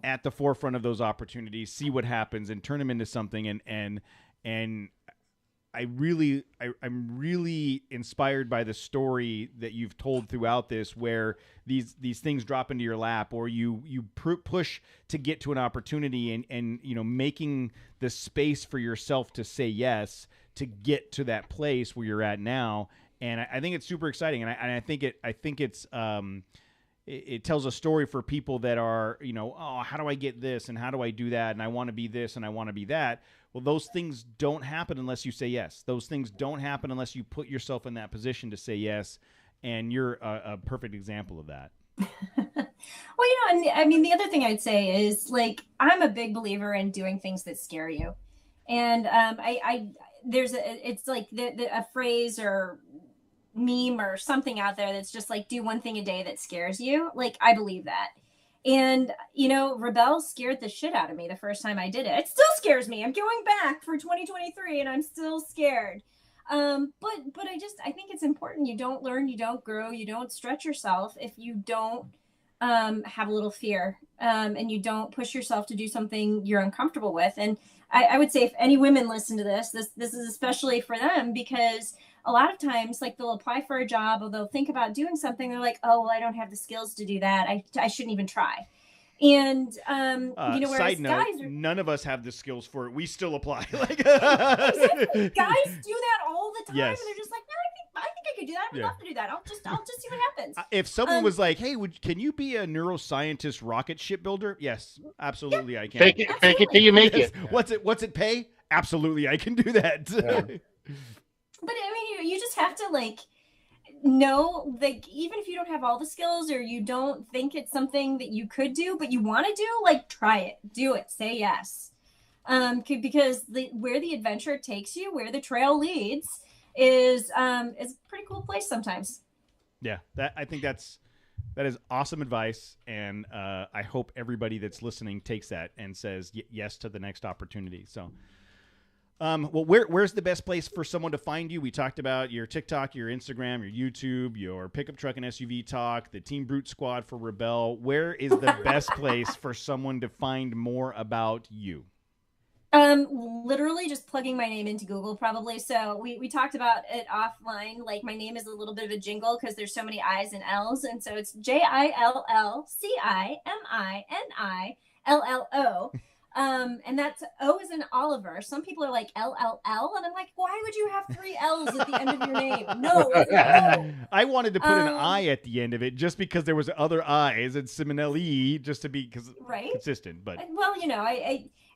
at the forefront of those opportunities, see what happens, and turn them into something. And I'm really inspired by the story that you've told throughout this, where these things drop into your lap, or you push to get to an opportunity, and making the space for yourself to say yes to get to that place where you're at now. And I think it's super exciting, and I think it's it tells a story for people that are, oh, how do I get this and how do I do that, and I want to be this and I want to be that. Well, those things don't happen unless you say yes. Those things don't happen unless you put yourself in that position to say yes, and you're a perfect example of that. Well, and I mean, the other thing I'd say is, like, I'm a big believer in doing things that scare you. And it's like a phrase or meme or something out there that's just like, do one thing a day that scares you. Like, I believe that. And, Rebel scared the shit out of me the first time I did it. It still scares me. I'm going back for 2023 and I'm still scared. But I think it's important. You don't learn, you don't grow, you don't stretch yourself if you don't have a little fear, and you don't push yourself to do something you're uncomfortable with. And I would say, if any women listen to this is especially for them, because a lot of times, like, they'll apply for a job or they'll think about doing something. They're like, oh, well, I don't have the skills to do that. I shouldn't even try. And, whereas side note, guys are, none of us have the skills for it. We still apply. Like, exactly. Guys do that all the time. Yes. And they're just like, no, I think I could do that. I'd love to do that. I'll just see what happens. If someone was like, hey, can you be a neuroscientist rocket shipbuilder? Yes, absolutely, I can. Fake it till you make Yes. it. What's it pay? Absolutely, I can do that. Yeah. But I mean, you just have to, like, know, like, even if you don't have all the skills or you don't think it's something that you could do, but you want to do, like, try it, do it, say yes. Because where the adventure takes you, where the trail leads, is a pretty cool place sometimes. Yeah, I think that is awesome advice, and I hope everybody that's listening takes that and says yes to the next opportunity. So, well, where's the best place for someone to find you? We talked about your TikTok, your Instagram, your YouTube, your pickup truck and SUV talk, the Team Brute Squad for Rebel. Where is the best place for someone to find more about you? Literally just plugging my name into Google, probably. So we talked about it offline. Like, my name is a little bit of a jingle because there's so many I's and L's. And so it's JILLCIMINILLO. And that's O as in Oliver. Some people are like LLL, and I'm like, why would you have 3 L's at the end of your name? No, it's an O. I wanted to put an I at the end of it just because there was other I's and Ciminillo, just to be consistent. But well,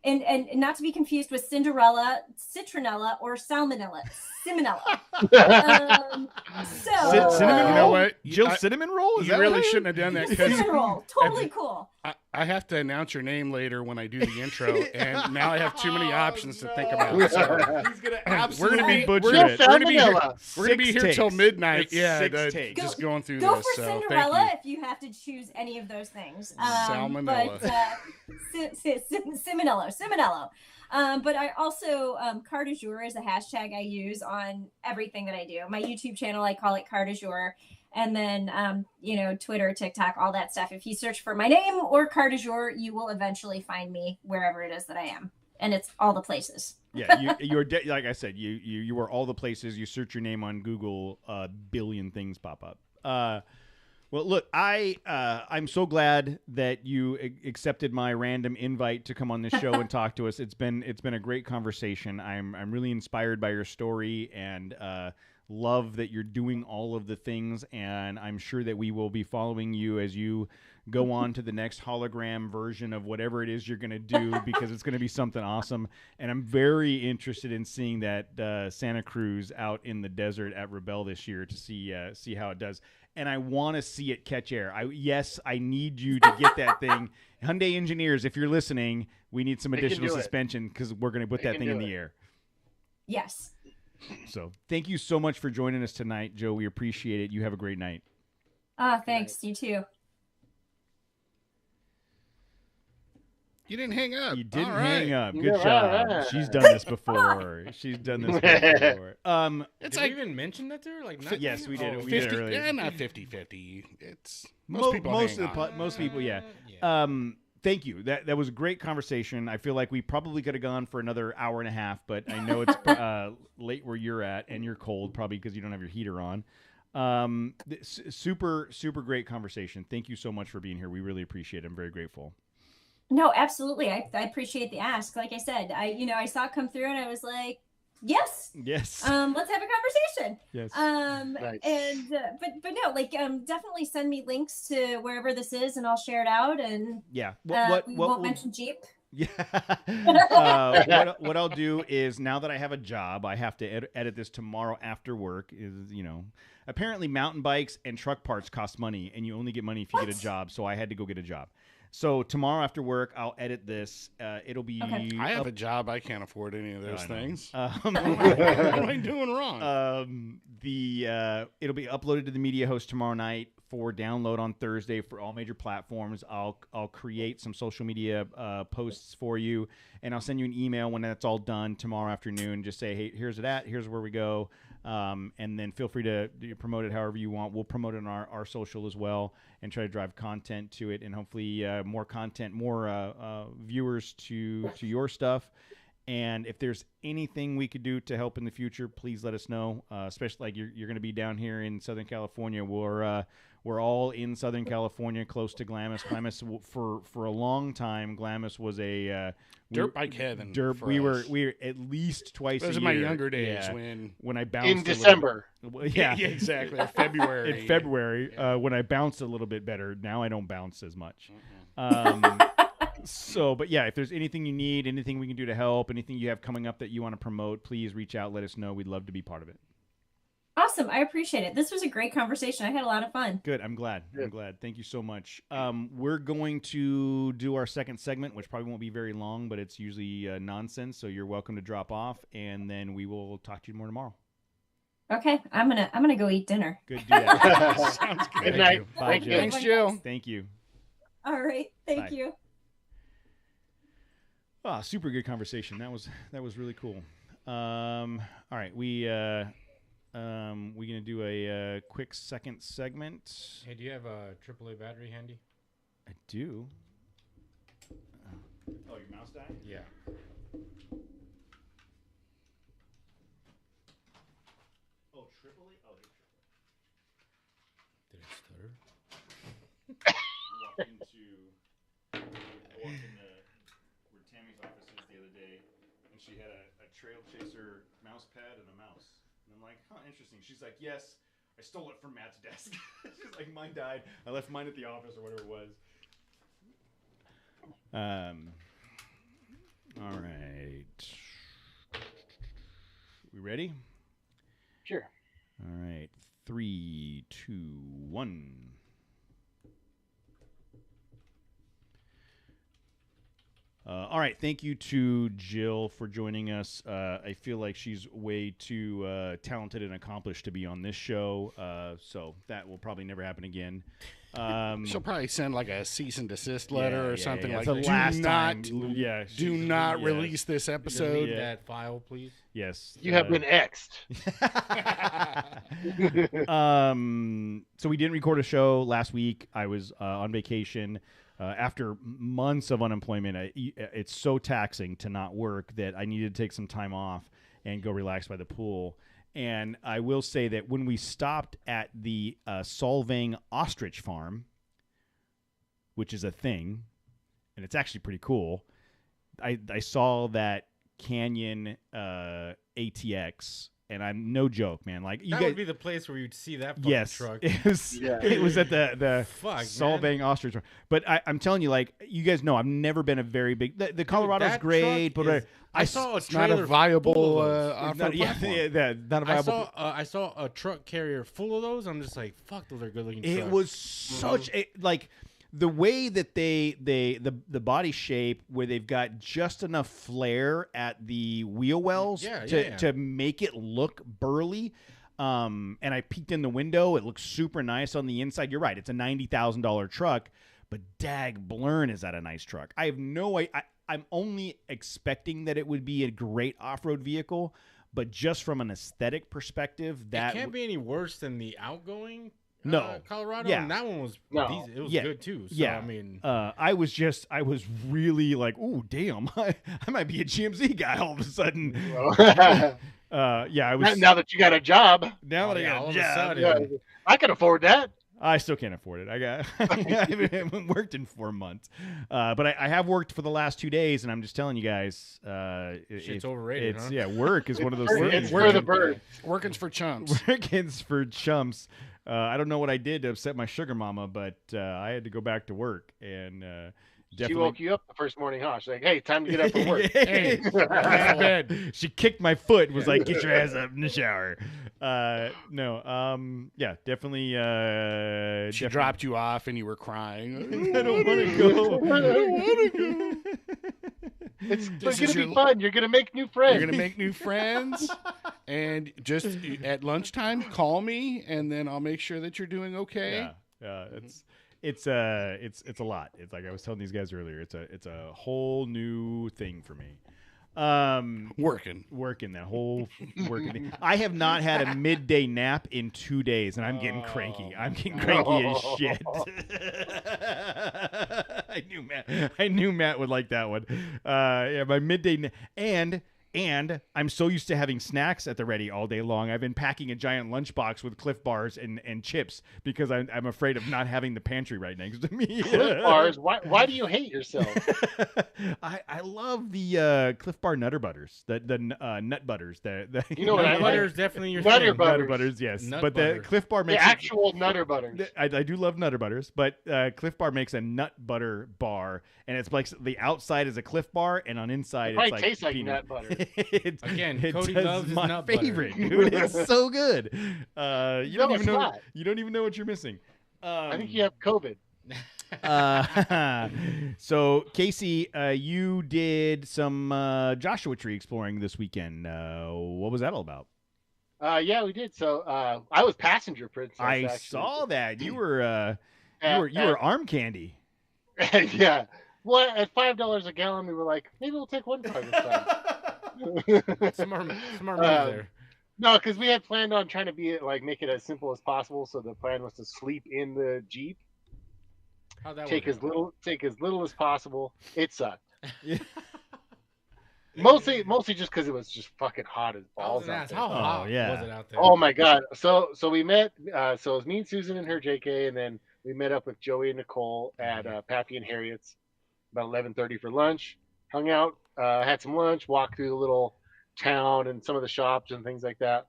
and not to be confused with Cinderella, Citronella, or Salmonella. Ciminella. Cinnamon You know roll? what? Jill Cinnamon roll? Is You that really what it is? shouldn't have done that. Cinnamon roll. Totally cool. I have to announce your name later when I do the intro, and now I have too many options to think about. So He's gonna absolutely we're gonna be butcher Real it. We're gonna be here. salmonella. We're gonna be here till midnight. It's Yeah, 6 takes. just going through Go this. for So thank Cinderella you. if you have to choose any of those things. Salmonella. But Ciminillo. But I also car du jour is a hashtag I use on everything that I do. My YouTube channel, I call it car du jour. And then, Twitter, TikTok, all that stuff. If you search for my name or car du jour, you will eventually find me wherever it is that I am. And it's all the places. Yeah, you're like I said, you are all the places. You search your name on Google, a billion things pop up. Well, look, I'm so glad that you accepted my random invite to come on this show and talk to us. It's been a great conversation. I'm really inspired by your story and love that you're doing all of the things, and I'm sure that we will be following you as you go on to the next hologram version of whatever it is you're going to do, because it's going to be something awesome. And I'm very interested in seeing that Santa Cruz out in the desert at Rebel this year to see how it does. And I want to see it catch air. I need you to get that thing. Hyundai engineers, if you're listening, we need some additional suspension because we're going to put that thing in the air. Yes. So thank you so much for joining us tonight, Joe. We appreciate it. You have a great night. Thanks. You too. You didn't hang up. You didn't All right. hang up. Good Yeah, job. right. She's done this before. It's Did It's we even mention that to her? Like, not Yes, we did. Oh, We did 50, earlier. yeah, not 50-50. It's most people most people, yeah. yeah. Thank you. That was a great conversation. I feel like we probably could have gone for another hour and a half, but I know it's late where you're at and you're cold, probably because you don't have your heater on. Super great conversation. Thank you so much for being here. We really appreciate it. I'm very grateful. No, absolutely. I appreciate the ask. Like I said, I saw it come through and I was like, yes. Yes. Let's have a conversation. Yes. Nice. And but no, definitely send me links to wherever this is and I'll share it out. And Yeah. we won't mention Jeep. Yeah. What I'll do is, now that I have a job, I have to edit this tomorrow after work. Apparently mountain bikes and truck parts cost money, and you only get money if you get a job. So I had to go get a job. So tomorrow after work, I'll edit this. It'll be. Okay. I have a job. I can't afford any of those things. What What am I doing wrong? It'll be uploaded to the Media Host tomorrow night for download on Thursday for all major platforms. I'll create some social media posts for you, and I'll send you an email when that's all done tomorrow afternoon. Just say, hey, here's it at. Here's where we go. And then feel free to promote it however you want. We'll promote it on our social as well and try to drive content to it, and hopefully more content, more viewers to your stuff. And if there's anything we could do to help in the future, please let us know. Especially like you're going to be down here in Southern California. We're all in Southern California, close to Glamis. Glamis for a long time. Glamis was a Dirt bike heaven. We were at least twice a year. Those are my younger days Yeah. when I In bounced December. Yeah, exactly. February. in February, when I bounced a little bit better. Now I don't bounce as much. But yeah, if there's anything you need, anything we can do to help, anything you have coming up that you want to promote, please reach out. Let us know. We'd love to be part of it. Awesome. I appreciate it. This was a great conversation. I had a lot of fun. Good. I'm glad. Thank you so much. We're going to do our second segment, which probably won't be very long, but it's usually nonsense. So you're welcome to drop off, and then we will talk to you more tomorrow. Okay. I'm gonna go eat dinner. Good. Do that. Sounds good. Good night. Bye, Thank Jill. you. Thanks, Jill. Thank you. All right. Thank Bye. you. Ah, super good conversation. That was really cool. All right, we're gonna do a quick second segment. Hey, do you have a AAA battery handy? I do. Oh, your mouse died? Yeah. Oh, AAA. Oh, Did it stutter? I walked into where Tammy's office is the other day, and she had a Trail Chaser mouse pad and a mouse. And I'm like, huh, interesting. She's like, yes, I stole it from Matt's desk. She's like, mine died. I left mine at the office or whatever it was. All right. We ready? Sure. All right. 3, 2, 1. All right, thank you to Jill for joining us. I feel like she's way too talented and accomplished to be on this show, so that will probably never happen again. She'll probably send like a cease and desist letter or something like the that. last time. Do not release this episode. Delete that file, please. Yes, You have been X'd. So we didn't record a show last week. I was on vacation. After months of unemployment, it's so taxing to not work that I needed to take some time off and go relax by the pool. And I will say that when we stopped at the Solvang Ostrich Farm, which is a thing, and it's actually pretty cool, I saw that Canyon ATX. And I'm no joke, man. Like you that guys, would be the place where you'd see that fucking truck. It was at the Solvang Ostrich. But I'm telling you, like you guys know, I've never been a very big. The Colorado's great, but I saw a not a viable not a viable. I saw a truck carrier full of those. I'm just like, fuck, those are good looking trucks. It was such a like. The way that the body shape where they've got just enough flare at the wheel wells to make it look burly. And I peeked in the window. It looks super nice on the inside. You're right. It's a $90,000 truck, but dag blurn is that a nice truck. I have no idea. I'm only expecting that it would be a great off-road vehicle, but just from an aesthetic perspective, that it can't be any worse than the outgoing. Colorado. Yeah. And that one was it was good too. So, yeah. I mean, I was really like, ooh, damn, I might be a GMC guy all of a sudden. I was. Now that you got a job. Now that I got a job, I can afford that. I still can't afford it. I haven't worked in 4 months, but I have worked for the last 2 days, and I'm just telling you guys, shit's overrated. Work is one of those things. It's for the birds. Working's for chumps. Working's for chumps. I don't know what I did to upset my sugar mama, but I had to go back to work, and definitely... She woke you up the first morning, huh? She's like, "Hey, time to get up and work." Hey, bed. She kicked my foot and was like, "Get your ass up in the shower." Definitely. She dropped you off, and you were crying. I don't want to go. I don't want to go. It's going to be fun. You're going to make new friends. You're going to make new friends. And just at lunchtime, call me, and then I'll make sure that you're doing okay. Yeah. It's a lot. It's like I was telling these guys earlier. It's a whole new thing for me. Working that whole working thing. I have not had a midday nap in 2 days, and I'm getting cranky. I'm getting cranky as shit. I knew Matt would like that one. My midday and I'm so used to having snacks at the ready all day long. I've been packing a giant lunchbox with Cliff Bars and chips because I'm afraid of not having the pantry right next to me. Cliff Bars? Why do you hate yourself? I love the Cliff Bar Nutter Butters, the nut butters. You know what Nutter I butter like? is definitely your Nutter thing. butter. Nutter Butters, yes. Nut but butter. the Cliff Bar The makes actual Nutter Butters. I do love Nutter Butters, but Cliff Bar makes a nut butter bar, and it's like the outside is a Cliff Bar, and on inside It it's like tastes like peanut. nut butter. Again, It Cody does loves his my nut butter. favorite, dude. It's so good. You don't it's even know. not. You don't even know what you're missing. I think you have COVID. So Casey, you did some Joshua Tree exploring this weekend. What was that all about? Yeah, we did. So I was passenger princess. I actually. saw that you were you were arm candy. Yeah. Well, at $5 a gallon, we were like, maybe we'll take one car this time. Smart move there. No, because we had planned on trying to make it as simple as possible. So the plan was to sleep in the Jeep, How'd that take work as little as possible. It sucked. Mostly just because it was just fucking hot as balls out there. How hot Oh, yeah. was it out there? Oh my god! So we met. So it was me and Susan and her JK, and then we met up with Joey and Nicole at Pappy and Harriet's about 11:30 for lunch. Hung out, had some lunch, walked through the little town and some of the shops and things like that.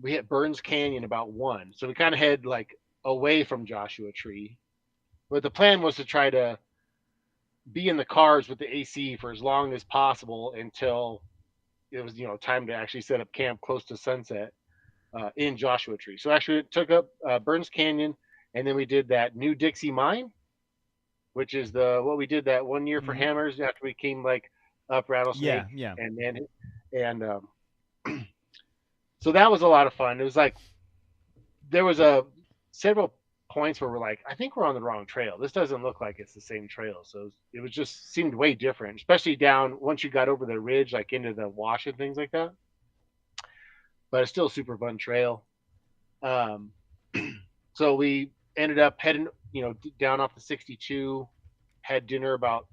We hit Burns Canyon about 1, so we kind of head like away from Joshua Tree. But the plan was to try to be in the cars with the AC for as long as possible until it was time to actually set up camp close to sunset in Joshua Tree. So actually it took up Burns Canyon, and then we did that New Dixie Mine, which is what we did that one year for Mhm. Hammers after we came like up Rattlesnake, Yeah. and then so that was a lot of fun. It was like there was several points where we're like, I think we're on the wrong trail. This doesn't look like it's the same trail. So it was just seemed way different, especially down once you got over the ridge, like into the wash and things like that. But it's still a super fun trail. Um, so we ended up heading, down off the 62, had dinner about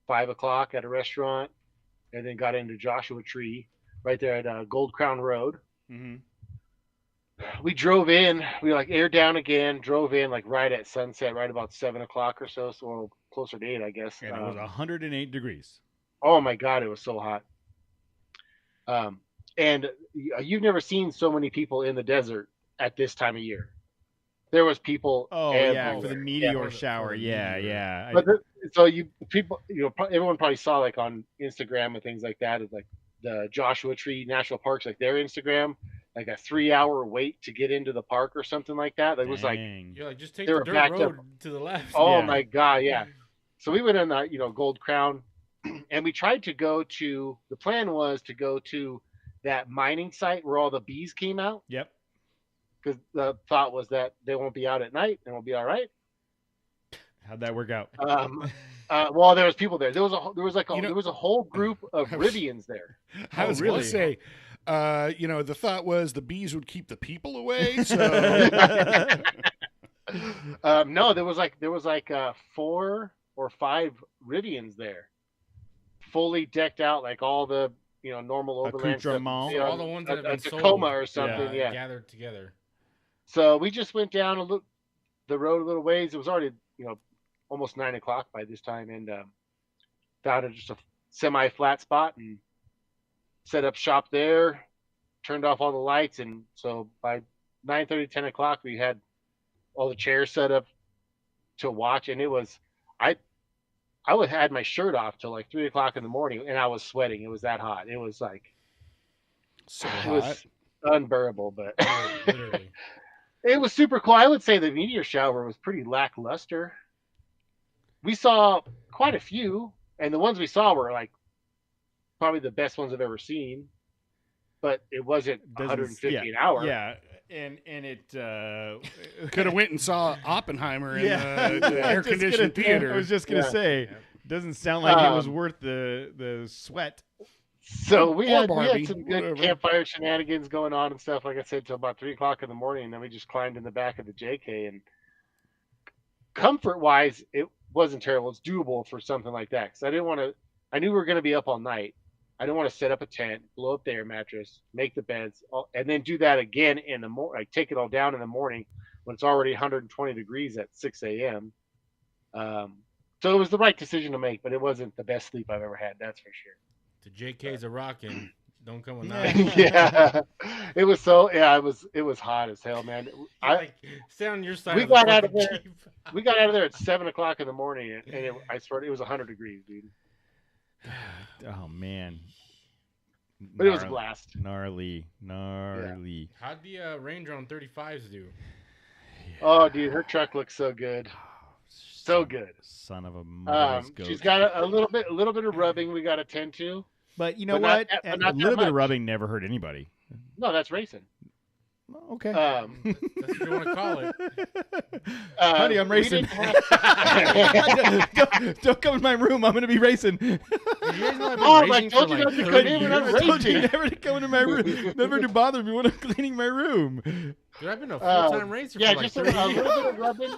5 o'clock at a restaurant, and then got into Joshua Tree right there at Gold Crown Road. Mm-hmm. We drove in, we like aired down again, drove in like right at sunset, right about 7 o'clock or so, so closer to 8, I guess. And it was 108 degrees. Oh my God, it was so hot. And you've never seen so many people in the desert at this time of year. There was people. Oh everywhere. yeah, for the meteor for shower. the Yeah, meteor. yeah. But everyone probably saw like on Instagram and things like that. Is like the Joshua Tree National Parks, like their Instagram, like a 3-hour wait to get into the park or something like that. It was like Dang. You're like, just take They the were dirt backed road up. to the left. Oh Yeah. my God, yeah. So we went on the Gold Crown, and we tried to go to. The plan was to go to that mining site where all the bees came out, Yep. because the thought was that they won't be out at night and we'll be all right. How'd that work out? Well, there was people there. There was a whole group of I was- Rivians there. I was really? going to say, the thought was the bees would keep the people away. So No, there was like 4 or 5 Rivians there, fully decked out, like all the normal overland stuff. Accoutrement. So all the ones that have a been Tacoma sold, or something, yeah. gathered together. So we just went down the road a little ways. It was already almost 9 o'clock by this time, and found just a semi-flat spot and set up shop there. Turned off all the lights, and so by 9:30, 10 o'clock, we had all the chairs set up to watch, and it was I would had my shirt off till like 3 o'clock in the morning, and I was sweating. It was that hot. It was like so it hot. was unbearable, but Literally. it was super cool. I would say the meteor shower was pretty lackluster. We saw quite a few, and the ones we saw were like probably the best ones I've ever seen. But it wasn't 150 an hour. Yeah, and it Could have went and saw Oppenheimer in Yeah. the air conditioned theater. I was just gonna Yeah. say, doesn't sound like it was worth the sweat. So we Or had Barbie, some good whatever. campfire shenanigans going on and stuff, like I said, till about 3 o'clock in the morning, and then we just climbed in the back of the JK. And comfort wise, it wasn't terrible. It's doable for something like that, because I knew we were going to be up all night. I didn't want to set up a tent, blow up the air mattress, make the beds, and then do that again in the morning. Like take it all down in the morning when it's already 120 degrees at 6 a.m. So it was the right decision to make, but it wasn't the best sleep I've ever had. That's for sure. The JK's a rockin'. Don't come with Yeah. that. Yeah, it was so. Yeah, it was hot as hell, man. Stay on your side. We of the got out of fucking there. Jeep. We got out of there at 7 o'clock in the morning, and I swear it was 100 degrees, dude. Oh man, But it was a blast. Gnarly. How'd the Ranger on 35s do? Oh, dude, her truck looks so good, so good. Son of a mother's goat. She's got a little bit of rubbing we got to tend to. But you know but not what? that- but A not that little bit of much. rubbing never hurt anybody. No, that's racing. Okay. That's what you want to call it. Honey, I'm we racing. didn't have- don't come in my room. I'm going to be racing. You guys know I've been Oh, racing I told for you like not to 30 come in when I'm years. I told you racing. never to come into my room. Never to bother me when I'm cleaning my room. Dude, I've been a full-time racer yeah, for like just a 30 years. little bit of rubbing.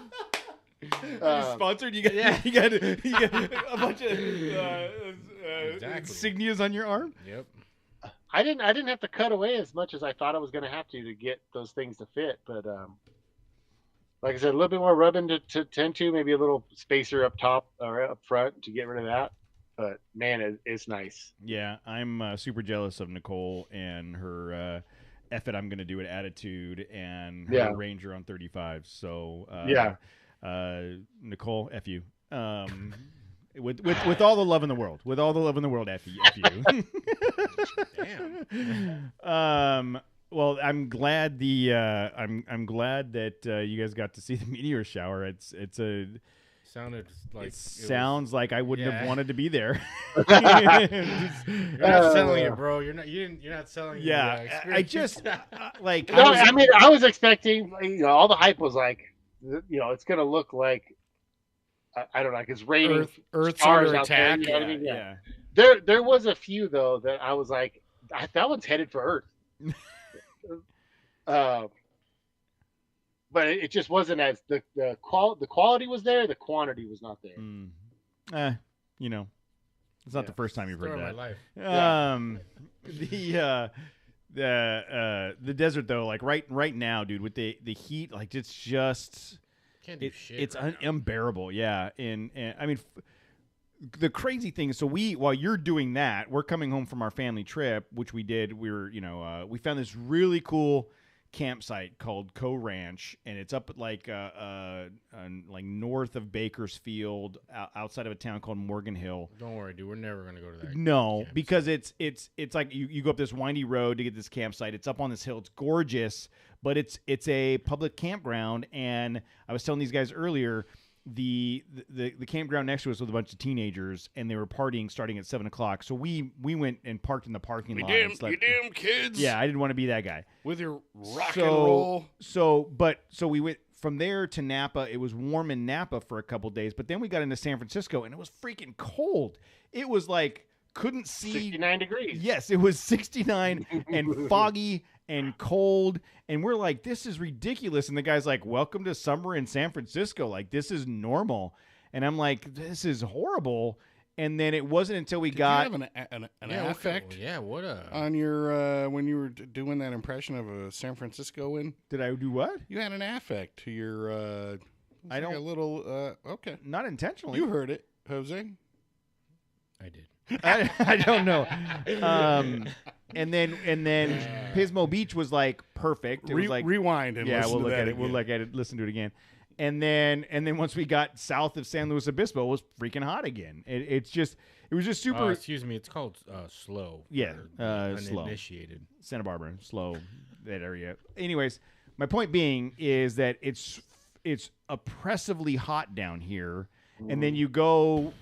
Sponsored. You got a bunch of Exactly. insignias on your arm. Yep. I didn't have to cut away as much as I thought I was going to have to get those things to fit, but like I said, a little bit more rubbing to tend to, maybe a little spacer up top or up front to get rid of that. But man, it's nice. Yeah, I'm super jealous of Nicole and her F it, I'm going to do it attitude and her Yeah. Ranger on 35. So Yeah. Nicole, F you. With all the love in the world, F you. Damn. Well, I'm glad I'm glad that you guys got to see the meteor shower. It's a sounded like It sounds like I wouldn't have Yeah. wanted to be there. You're not selling it, bro. You're not selling. Yeah, the I experience. just like No, I mean, I was expecting, all the hype was like, it's going to look like, I don't know, like it's raining Earth's stars under out there. attack. You know what I yeah, mean? yeah. There was a few though that I was like, that one's headed for Earth. But it just wasn't as the quality was there, the quantity was not there. You know, it's not Yeah. the first time you've Story heard of my that. life. The desert though, like right now, dude, with the heat, like it's just Can't do shit. it's right now. unbearable. Yeah, and I mean. The crazy thing is, so while you're doing that, we're coming home from our family trip, which we did. We were, we found this really cool campsite called Co Ranch, and it's up at like north of Bakersfield, outside of a town called Morgan Hill. Don't worry, dude. We're never gonna go to that. No, campsite. because it's like you go up this windy road to get this campsite. It's up on this hill. It's gorgeous, but it's a public campground. And I was telling these guys earlier, the campground next to us was a bunch of teenagers, and they were partying starting at 7:00. So we went and parked in the parking lot. and You slept. damn kids. Yeah, I didn't want to be that guy. With your rock and roll. So we went from there to Napa. It was warm in Napa for a couple days, but then we got into San Francisco, and it was freaking cold. It was like couldn't see 69 degrees. Yes, it was 69 and foggy and cold, and we're like, this is ridiculous. And the guy's like, welcome to summer in San Francisco. Like, this is normal. And I'm like, this is horrible. And then it wasn't until we Did got you have an Yeah, affect Yeah, what a. on your when you were doing that impression of a San Francisco in? Did I do what? You had an affect to your. I don't- a little. Okay, Not intentionally. you heard it, Jose. I did. I don't know. And then Pismo Beach was like perfect. It was like Rewind and yeah, listen we'll to look that at it. We'll again. look at it. Listen to it again. And then once we got south of San Luis Obispo, it was freaking hot again. It was just super. Excuse me. It's called slow. Yeah, for the slow. uninitiated. Santa Barbara, slow, that area. Anyways, my point being is that it's oppressively hot down here, and then you go,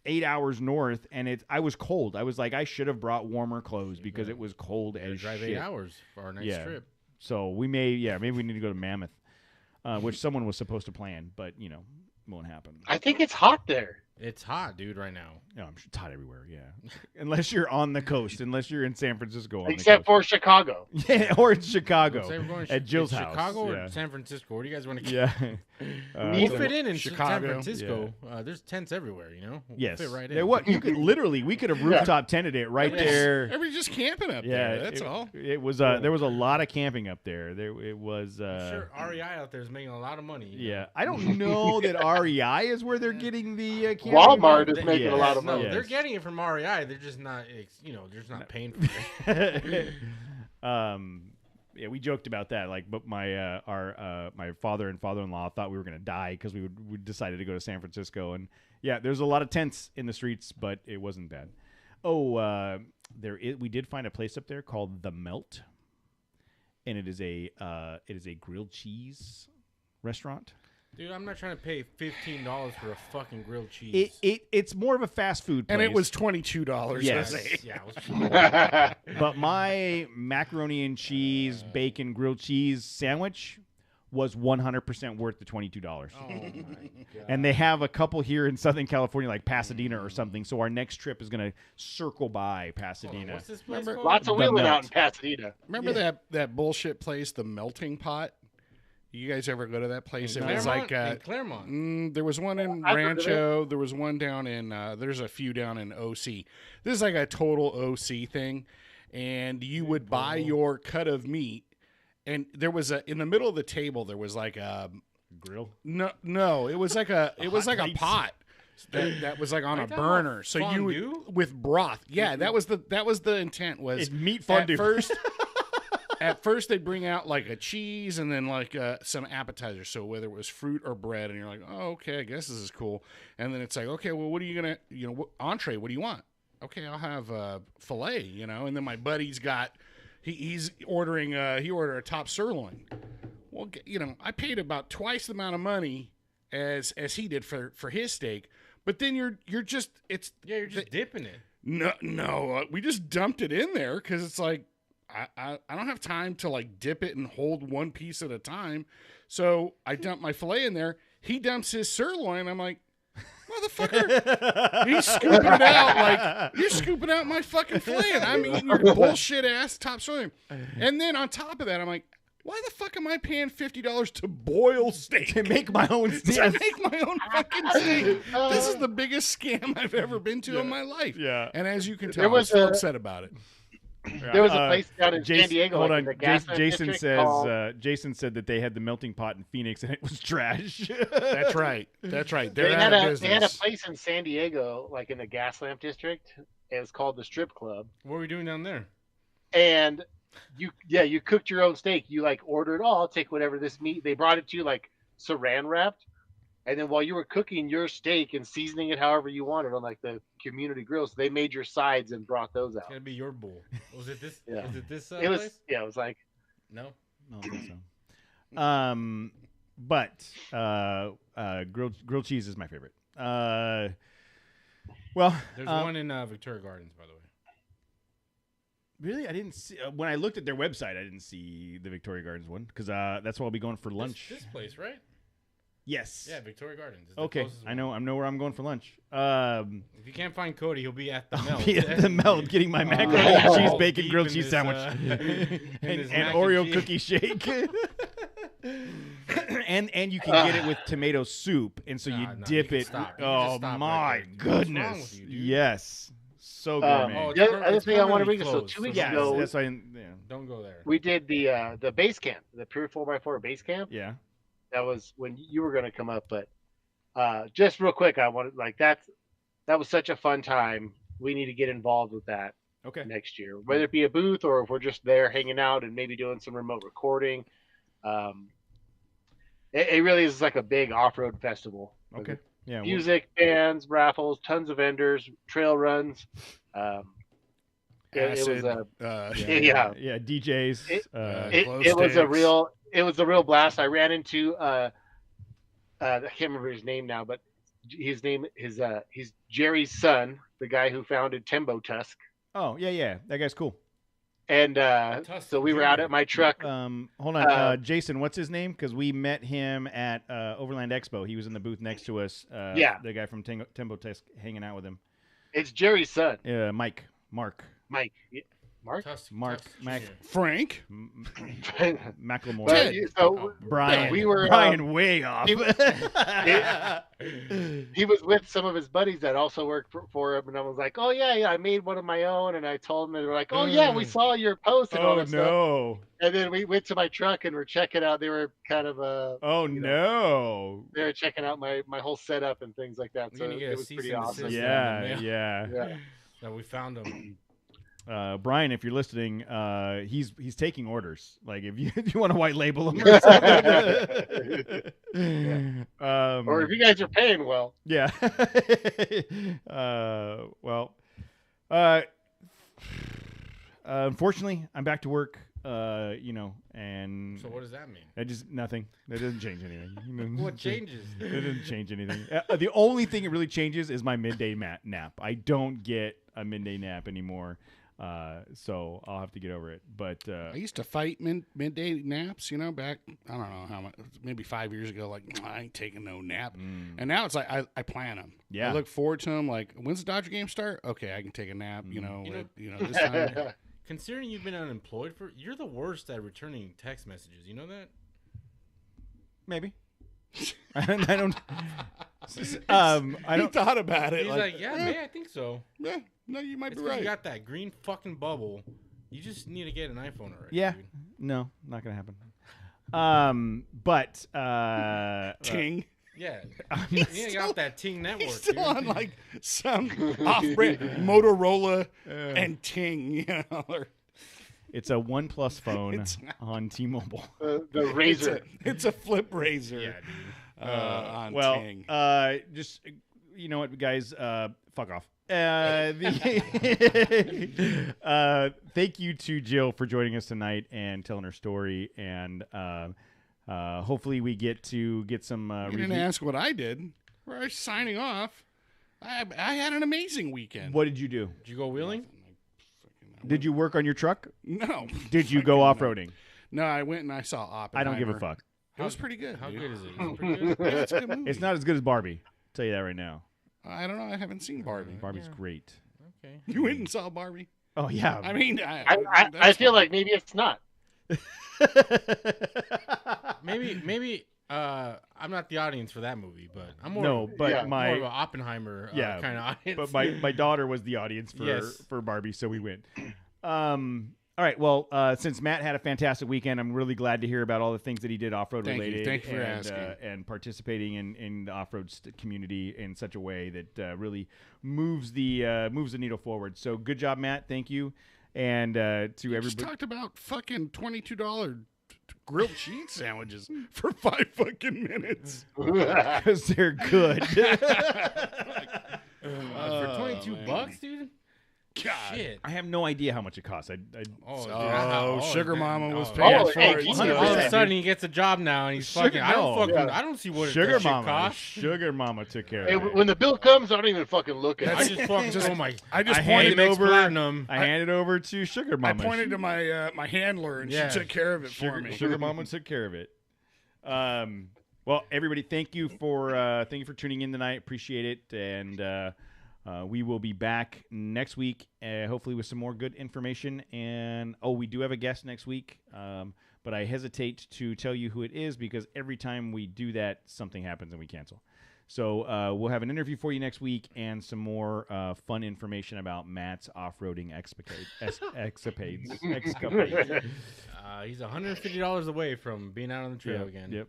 8 hours north, and I was cold. I was like, I should have brought warmer clothes because it was cold as Drive shit. 8 hours for our next Yeah. trip. So maybe we need to go to Mammoth, which someone was supposed to plan, but won't happen. I think it's hot there. It's hot, dude, right now. No, I'm sure it's hot everywhere. Yeah, unless you're on the coast, unless you're in San Francisco, on Except the coast. for Chicago. Yeah, or in Chicago Say we're going at Jill's it's house. Chicago yeah. or San Francisco? Where do you guys want to Yeah. We'll fit in Chicago. San Francisco. There's tents everywhere, We'll Yes. fit right in. There, what you could we could have rooftop tented it right there. Everybody's just camping up Yeah, there. That's all. It was there was a lot of camping up there. It was I'm sure REI out there is making a lot of money. yeah. I don't know that REI is where they're getting the camping. Walmart is making Yes. a lot of No, money. they're getting it from REI. They're just not, they're just not paying for it. Yeah, we joked about that. Like, but my my father and father-in-law thought we were gonna die because we decided to go to San Francisco, and yeah, there's a lot of tents in the streets, but it wasn't bad. Oh, we did find a place up there called The Melt, and it is a grilled cheese restaurant. Dude, I'm not trying to pay $15 for a fucking grilled cheese. It's more of a fast food place. And it was $22. Yes. Jose. Yeah, it was But my macaroni and cheese, bacon, grilled cheese sandwich was 100% worth the $22. Oh my god. And they have a couple here in Southern California, like Pasadena or something. So our next trip is going to circle by Pasadena. What's this place Remember- called? Lots of The wheeling Melt. out in Pasadena. Remember that bullshit place, the Melting Pot? You guys ever go to that place? It was Claremont? like In Claremont. there was one in I've heard of Rancho. There was one down in. There's a few down in OC. This is like a total OC thing, and you would buy your cut of meat, and there was in the middle of the table there was like a Grill? no, it was like a plates. pot. That was like on Are a you talking burner, about so fondue? you with broth. Yeah, that was the intent was It's meat fondue. At first, at first they'd bring out like a cheese and then like some appetizers. So whether it was fruit or bread, and you're like, oh, okay, I guess this is cool. And then it's like, okay, well, what are you gonna, entree? What do you want? Okay, I'll have filet, And then my buddy's got, he's ordering, he ordered a top sirloin. Well, I paid about twice the amount of money, as he did for his steak. But then you're just dipping it. No, we just dumped it in there because it's like I don't have time to like dip it and hold one piece at a time. So I dump my filet in there. He dumps his sirloin. I'm like, motherfucker, he's scooping it out like you're scooping out my fucking filet, and I'm eating your bullshit ass top sirloin. And then on top of that, I'm like, why the fuck am I paying $50 to boil steak? To make my own steak. To make my own fucking steak. This is the biggest scam I've ever been to in my life. Yeah. And as you can tell, I'm so upset about it. There was a place down in San Diego. Hold like on, in the Gaslamp Jason district says. called- Jason said that they had the melting pot in Phoenix and it was trash. That's right. That's right. They're they out had of a business. place in San Diego, like in the Gaslamp district. It was called the Strip Club, What are we doing down there? and you cooked your own steak. You like ordered, I'll take whatever this meat. They brought it to you like saran wrapped, and then while you were cooking your steak and seasoning it however you wanted on like the community grills, they made your sides and brought those It's out. gonna be your bowl. Was it this? Yeah. Was it this It was place? it was like No. No, I don't think so. But grilled cheese is my favorite. Well, There's one in Victoria Gardens, by the way. really, I didn't see when I looked at their website. I didn't see the Victoria Gardens one because that's where I'll be going for lunch. This place, right? Yes. Yeah, Victoria Gardens. Is the Okay, closest I one. know. I know where I'm going for lunch. If you can't find Cody, he'll be at the Melt. Be at the Melt getting my macaroni yeah. and cheese, All bacon, deep grilled in cheese this, sandwich, in and this mac and Oreo cheese. cookie shake. and you can get it with tomato soup, and so you Nah, you dip can it. stop. You can Oh just stop my right there, dude. What's wrong goodness! with you, dude? Yes, so good, Um, man. Oh, the other it's thing I want to permanently bring is so closed, 2 weeks Yeah, ago that's why. Yeah, Don't go there. we did the base camp, the Pure 4x4 base camp. yeah. That was when you were going to come up, but just real quick, I wanted like that was such a fun time. We need to get involved with that Okay. next year, whether it be a booth or if we're just there hanging out and maybe doing some remote recording. It really is like a big off-road festival. Okay. Yeah. Music, bands, raffles, tons of vendors, trail runs. It was Acid, yeah. DJs. it glow was a sticks. real blast. I ran into I can't remember his name now, but he's Jerry's son, the guy who founded Tembo Tusk. Oh yeah. That guy's cool. And Tusk so we were out Jr. at my truck. Hold on, Jason. What's his name? Because we met him at Overland Expo. He was in the booth next to us. Yeah. The guy from Tembo Tusk hanging out with him. It's Jerry's son, Mark. Mike. Mark. Tusk, Mark Tusk Mac- Jr. Frank. Macklemore. But, so Brian. we were Brian way off. he was with some of his buddies that also worked for him, and I was like, "Oh yeah, I made one of my own." And I told them, and they were like, "Oh yeah, we saw your post and all Oh that stuff." no. And then we went to my truck and we're checking out. They were kind of Oh you know, no. they were checking out my whole setup and things like that. We're So gonna get it a was cease pretty and awesome. desist. Yeah. Yeah. That we found him. Brian, if you're listening, he's taking orders. Like if you want to white label him, Or if you guys are paying well. yeah. Unfortunately, I'm back to work. And So what does that mean? that just nothing. That doesn't change anything. What changes? It doesn't change anything. The only thing it really changes is my midday nap. I don't get a midday nap anymore. So I'll have to get over it. But I used to fight midday naps, back, I don't know how much, maybe 5 years ago, like, I ain't taking no nap. And now it's like, I plan them. Yeah. I look forward to them. Like, when's the Dodger game start? Okay, I can take a nap, this time. Considering you've been unemployed you're the worst at returning text messages. You know that? maybe. I don't. He thought about it. He's like, yeah, man, I think so. Yeah, no, you might It's be 'cause right. you got that green fucking bubble. You just need to get an iPhone already. Yeah. dude. No, not gonna happen. But Ting. Yeah. You need to get off that Ting network. He's still dude. on like some off-brand Motorola and Ting, or it's a OnePlus phone It's- on T-Mobile. The Razor. it's a flip razor. Yeah, dude. On Well, Ting. just you know what, guys, fuck off. Thank you to Jill for joining us tonight and telling her story. And hopefully we get some. You didn't ask what I did. We're signing off. I had an amazing weekend. What did you do? Did you go wheeling? Did you work on your truck? No. Did you go off-roading? No, I went and I saw Oppenheimer. I don't give a fuck. It was pretty good. How dude. good is it? Is it pretty good? Yeah, it's a good movie. It's not as good as Barbie. I'll tell you that right now. I don't know. I haven't seen Barbie. Barbie's great. Okay. You went and saw Barbie? Oh yeah. I mean, I feel like maybe it's not. Maybe I'm not the audience for that movie, but I'm more No, but Yeah. more of an my Oppenheimer kind of audience. but my daughter was the audience for Yes. for Barbie, so we went. All right. Well, since Matt had a fantastic weekend, I'm really glad to hear about all the things that he did off-road Thank you. related. Thank you for asking. And participating in the off-road community in such a way that really moves the needle forward. So good job, Matt. Thank you. And to You just everybody, talked about fucking $22 grilled cheese sandwiches for 5 fucking minutes. because they're good. For $22, dude. God. Shit. I have no idea how much it costs. Oh, Sugar Mama was oh, paying oh, for hey, it. he's so- 100%. All of a sudden, he gets a job now, and he's fucking. I don't see what Sugar that shit Mama. costs. Sugar Mama took care Hey, of it. when the bill comes, I don't even fucking look at I it. just fucking. Oh my! I just I pointed handed Amex over. Platinum. I handed over to Sugar I Mama. pointed to my my handler, and Yeah. she took care of it for me. Sugar Mama took care of it. Well, everybody, thank you for tuning in tonight. Appreciate it, and we will be back next week, hopefully with some more good information. And we do have a guest next week, but I hesitate to tell you who it is because every time we do that, something happens and we cancel. So we'll have an interview for you next week and some more fun information about Matt's off-roading escapades. He's $150 away from being out on the trail again. Yep.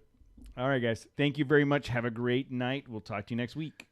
All right, guys. Thank you very much. Have a great night. We'll talk to you next week.